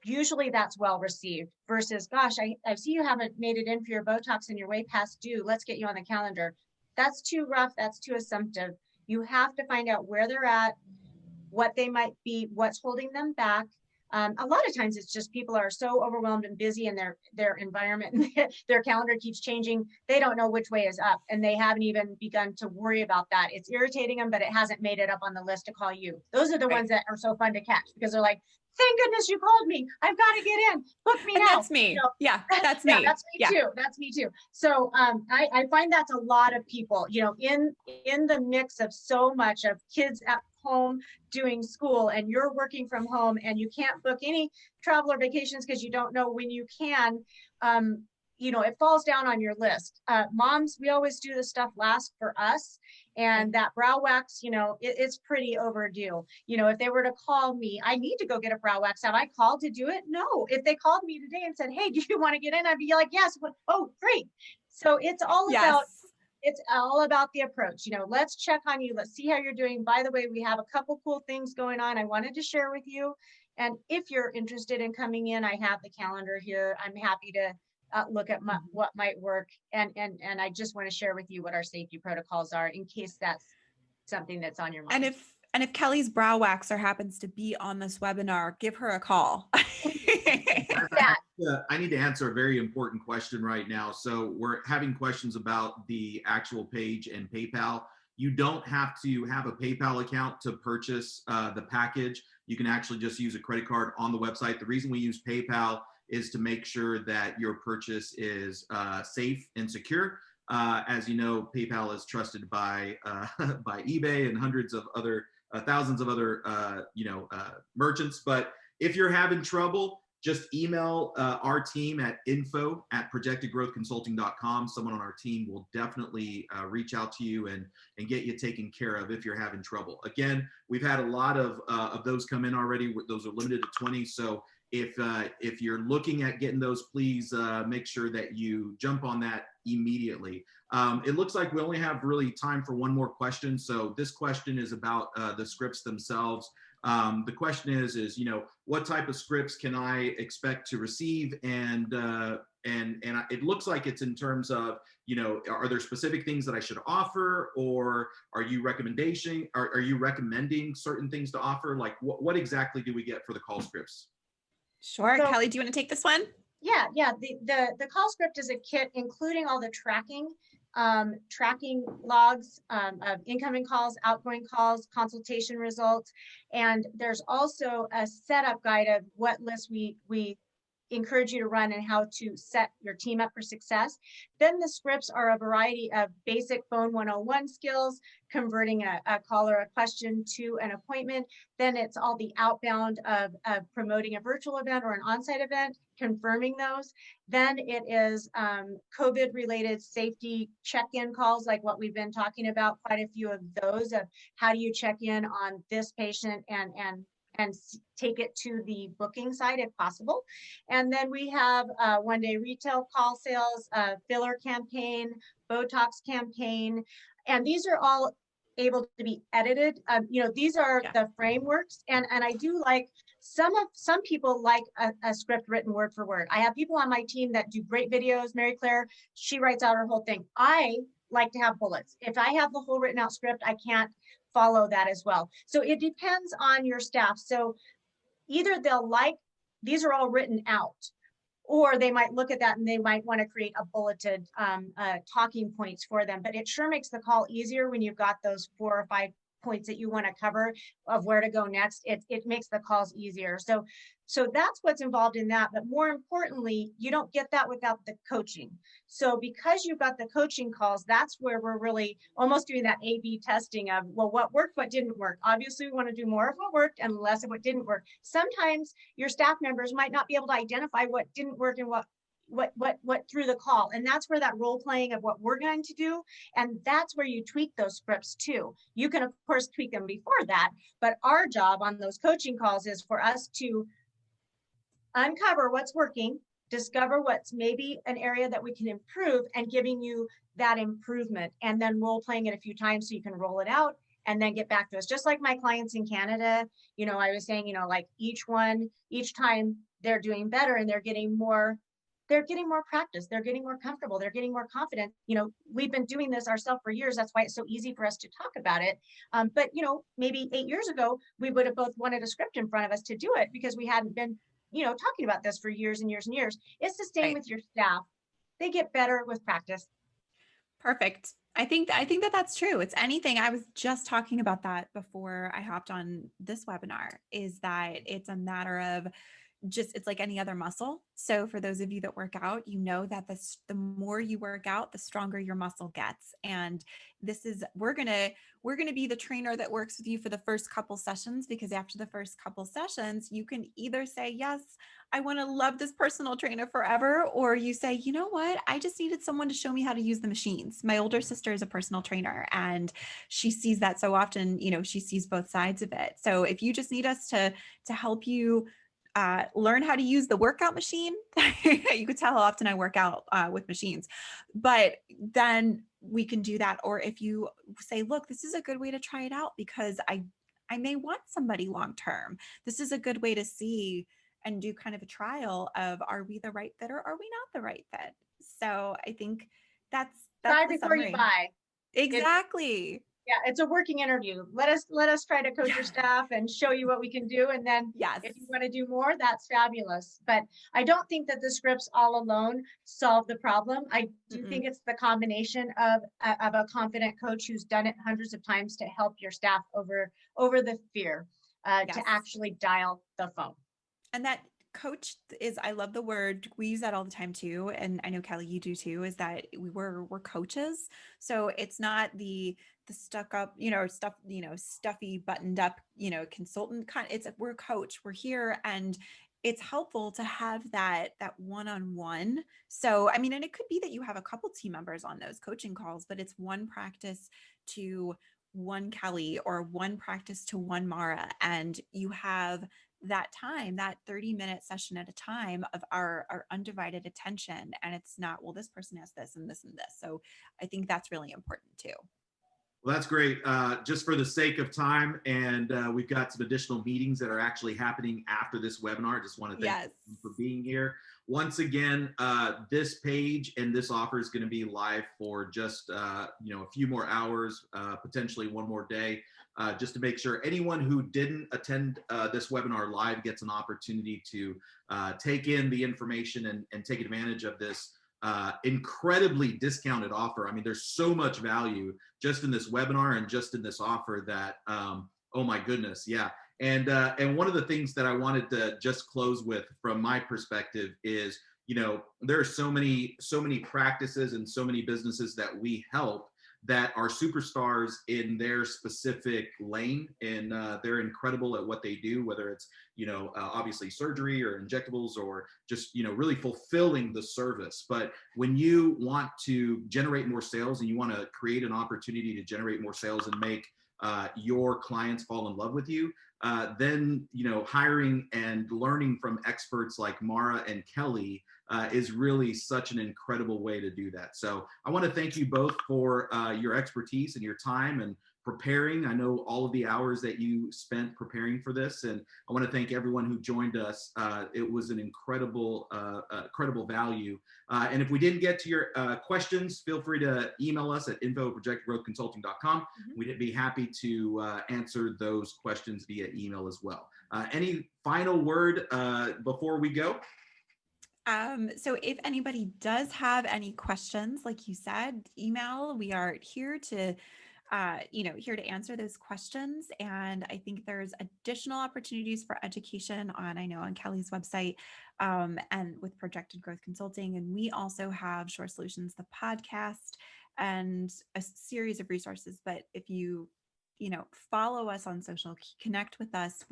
Speaker 2: usually that's well received, versus, gosh, I see you haven't made it in for your Botox and you're way past due. Let's get you on the calendar. That's too rough. That's too assumptive. You have to find out where they're at, what they might be, what's holding them back. A lot of times it's just people are so overwhelmed and busy in their environment and their calendar keeps changing. They don't know which way is up and they haven't even begun to worry about that. It's irritating them, but it hasn't made it up on the list to call you. Those are the ones that are so fun to catch because they're like, thank goodness you called me. I've got to get in. Book me
Speaker 3: And
Speaker 2: now.
Speaker 3: that's me.
Speaker 2: You know,
Speaker 3: Yeah, that's
Speaker 2: yeah,
Speaker 3: me.
Speaker 2: that's me too. That's me too. So I find that's a lot of people, you know, in the mix of so much of kids at home doing school and you're working from home and you can't book any travel or vacations because you don't know when you can. You know, it falls down on your list. Moms, we always do the stuff last for us. And that brow wax, you know, it's pretty overdue. You know, if they were to call me, I need to go get a brow wax. Have I called to do it? No. If they called me today and said, hey, do you want to get in? I'd be like, yes. Oh, great. So it's all about, it's all about the approach. You know, let's check on you. Let's see how you're doing. By the way, we have a couple cool things going on I wanted to share with you. And if you're interested in coming in, I have the calendar here. I'm happy to look at what might work. And I just want to share with you what our safety protocols are in case that's something that's on your mind.
Speaker 3: And if Kelly's brow waxer happens to be on this webinar, give her a call.
Speaker 1: I need to answer a very important question right now. So we're having questions about the actual page and PayPal. You don't have to have a PayPal account to purchase the package. You can actually just use a credit card on the website. The reason we use PayPal is to make sure that your purchase is safe and secure. As you know, PayPal is trusted by by eBay and hundreds of other, thousands of other, merchants. But if you're having trouble, just email our team at info@projectedgrowthconsulting.com. Someone on our team will definitely reach out to you and get you taken care of if you're having trouble. Again, we've had a lot of those come in already. Those are limited to 20. So if you're looking at getting those, please make sure that you jump on that immediately. It looks like we only have really time for one more question. So this question is about the scripts themselves. The question is, you know, what type of scripts can I expect to receive? And it looks like it's in terms of, you know, are there specific things that I should offer, or are you recommending certain things to offer? Like what exactly do we get for the call scripts?
Speaker 3: Sure.
Speaker 2: So,
Speaker 3: Kelly, do you want to take this one?
Speaker 2: Yeah. The call script is a kit, including all the tracking logs of incoming calls, outgoing calls, consultation results. And there's also a setup guide of what lists we encourage you to run and how to set your team up for success. Then the scripts are a variety of basic phone 101 skills, converting a call or a question to an appointment. Then it's all the outbound of promoting a virtual event or an on-site event, confirming those. Then it is COVID related safety check-in calls, like what we've been talking about, quite a few of those, of how do you check in on this patient and take it to the booking side if possible. And then we have one-day retail call sales, filler campaign, Botox campaign, and these are all able to be edited. You know, these are the frameworks, and I do like some people like a script written word for word. I have people on my team that do great videos. Mary Claire, she writes out her whole thing. I like to have bullets. If I have the whole written out script, I can't follow that as well. So it depends on your staff. So either they'll like, these are all written out, or they might look at that and they might want to create a bulleted talking points for them. But it sure makes the call easier when you've got those 4 or 5 points that you want to cover of where to go next. It makes the calls easier. So that's what's involved in that. But more importantly, you don't get that without the coaching. So because you've got the coaching calls, that's where we're really almost doing that A/B testing of, well, what worked, what didn't work. Obviously, we want to do more of what worked and less of what didn't work. Sometimes your staff members might not be able to identify what didn't work and what through the call. And that's where that role playing of what we're going to do. And that's where you tweak those scripts too. You can, of course, tweak them before that. But our job on those coaching calls is for us to uncover what's working, discover what's maybe an area that we can improve, and giving you that improvement, and then role playing it a few times so you can roll it out and then get back to us. Just like my clients in Canada, you know, I was saying, you know, like each time they're doing better and they're getting more they're getting more practice, they're getting more comfortable, they're getting more confident. We've been doing this ourselves for years. That's why it's so easy for us to talk about it. But maybe 8 years ago, we would have both wanted a script in front of us to do it because we hadn't been, talking about this for years and years and years. It's the same
Speaker 3: Right.
Speaker 2: with your staff. They get better with practice.
Speaker 3: Perfect. I think that that's true. It's anything. I was just talking about that before I hopped on this webinar, is that it's a matter of just, it's like any other muscle. So for those of you that work out, that the more you work out, the stronger your muscle gets. And this is, we're going to be the trainer that works with you for the first couple sessions, because after the first couple sessions, you can either say, yes, I want to love this personal trainer forever. Or you say, you know what? I just needed someone to show me how to use the machines. My older sister is a personal trainer and she sees that so often, she sees both sides of it. So if you just need us to help you learn how to use the workout machine. You could tell how often I work out with machines, but then we can do that. Or if you say, look, this is a good way to try it out because I may want somebody long-term. This is a good way to see and do kind of a trial of, are we the right fit or are we not the right fit? So I think that's
Speaker 2: Try
Speaker 3: the
Speaker 2: before you
Speaker 3: summary.
Speaker 2: buy.
Speaker 3: Exactly.
Speaker 2: Yeah, it's a working interview. Let us try to coach your staff and show you what we can do. And then
Speaker 3: Yes.
Speaker 2: if you want to do more, that's fabulous. But I don't think that the scripts all alone solve the problem. I do think it's the combination of a confident coach who's done it hundreds of times to help your staff over the fear
Speaker 3: Yes.
Speaker 2: to actually dial the phone.
Speaker 3: And that coach is, I love the word, we use that all the time too. And I know Kelly, you do too, is that we're coaches. So it's not the stuck up, stuffy buttoned up, consultant kind. We're a coach, we're here, and it's helpful to have that one-on-one. So, I mean, and it could be that you have a couple team members on those coaching calls, but it's one practice to one Kelly or one practice to one Mara. And you have that time, that 30-minute session at a time of our undivided attention. And it's not, well, this person has this and this and this. So I think that's really important too.
Speaker 1: Well, that's great. Just for the sake of time, and we've got some additional meetings that are actually happening after this webinar. I just want to thank you for being here. Once again, this page and this offer is going to be live for just a few more hours, potentially one more day, just to make sure anyone who didn't attend this webinar live gets an opportunity to take in the information and take advantage of this incredibly discounted offer. I mean, there's so much value just in this webinar and just in this offer that, oh my goodness, yeah. And one of the things that I wanted to just close with from my perspective is, there are so many practices and so many businesses that we help that are superstars in their specific lane, and they're incredible at what they do, whether it's obviously surgery or injectables or just really fulfilling the service. But when you want to generate more sales and you want to create an opportunity to generate more sales and make your clients fall in love with you, then hiring and learning from experts like Mara and Kelly is really such an incredible way to do that. So I want to thank you both for your expertise and your time and preparing. I know all of the hours that you spent preparing for this, and I want to thank everyone who joined us. It was an incredible value. And if we didn't get to your questions, feel free to email us at info@projectedgrowthconsulting.com. We'd be happy to answer those questions via email as well. Any final word before we go?
Speaker 3: So if anybody does have any questions, like you said, email. We are here to here to answer those questions. And I think there's additional opportunities for education on Kelly's website and with Projected Growth Consulting. And we also have Shore Solutions, the podcast, and a series of resources. But if you follow us on social, connect with us.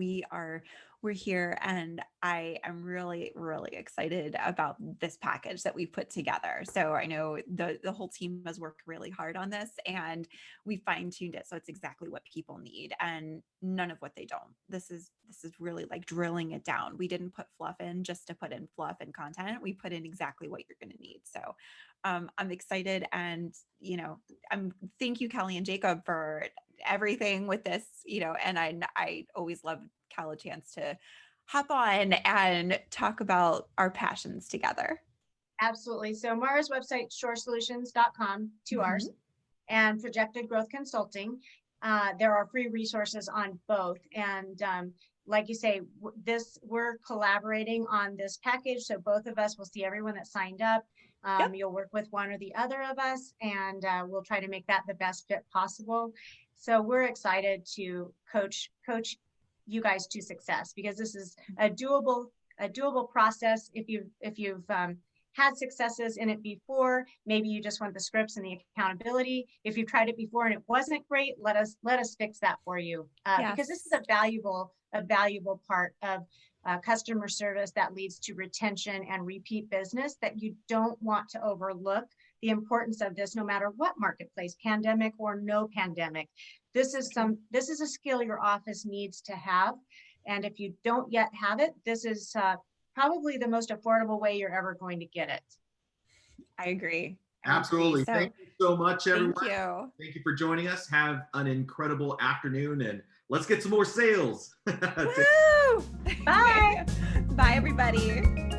Speaker 3: We're here, and I am really, really excited about this package that we've put together. So I know the whole team has worked really hard on this, and we fine-tuned it so it's exactly what people need and none of what they don't. This is really like drilling it down. We didn't put fluff in just to put in fluff and content. We put in exactly what you're going to need. So I'm excited, and thank you, Kelly and Jacob, for everything with this, and I always love Cal a chance to hop on and talk about our passions together.
Speaker 2: Absolutely. So Mara's website, shoresolutions.com, 2 R's, and Projected Growth Consulting. There are free resources on both. And like you say, we're collaborating on this package. So both of us will see everyone that signed up. You'll work with one or the other of us, and we'll try to make that the best fit possible. So we're excited to coach you guys to success, because this is a doable process. If you've had successes in it before, maybe you just want the scripts and the accountability. If you've tried it before and it wasn't great, let us fix that for you, because this is a valuable part of customer service that leads to retention and repeat business that you don't want to overlook. The importance of this, no matter what marketplace, pandemic or no pandemic. This is a skill your office needs to have. And if you don't yet have it, this is probably the most affordable way you're ever going to get it.
Speaker 3: I agree.
Speaker 1: Absolutely.
Speaker 3: So,
Speaker 1: thank you so much, everyone.
Speaker 3: Thank you.
Speaker 1: Thank you for joining us. Have an incredible afternoon, and let's get some more sales.
Speaker 3: Woo!
Speaker 2: Bye.
Speaker 3: Bye, everybody.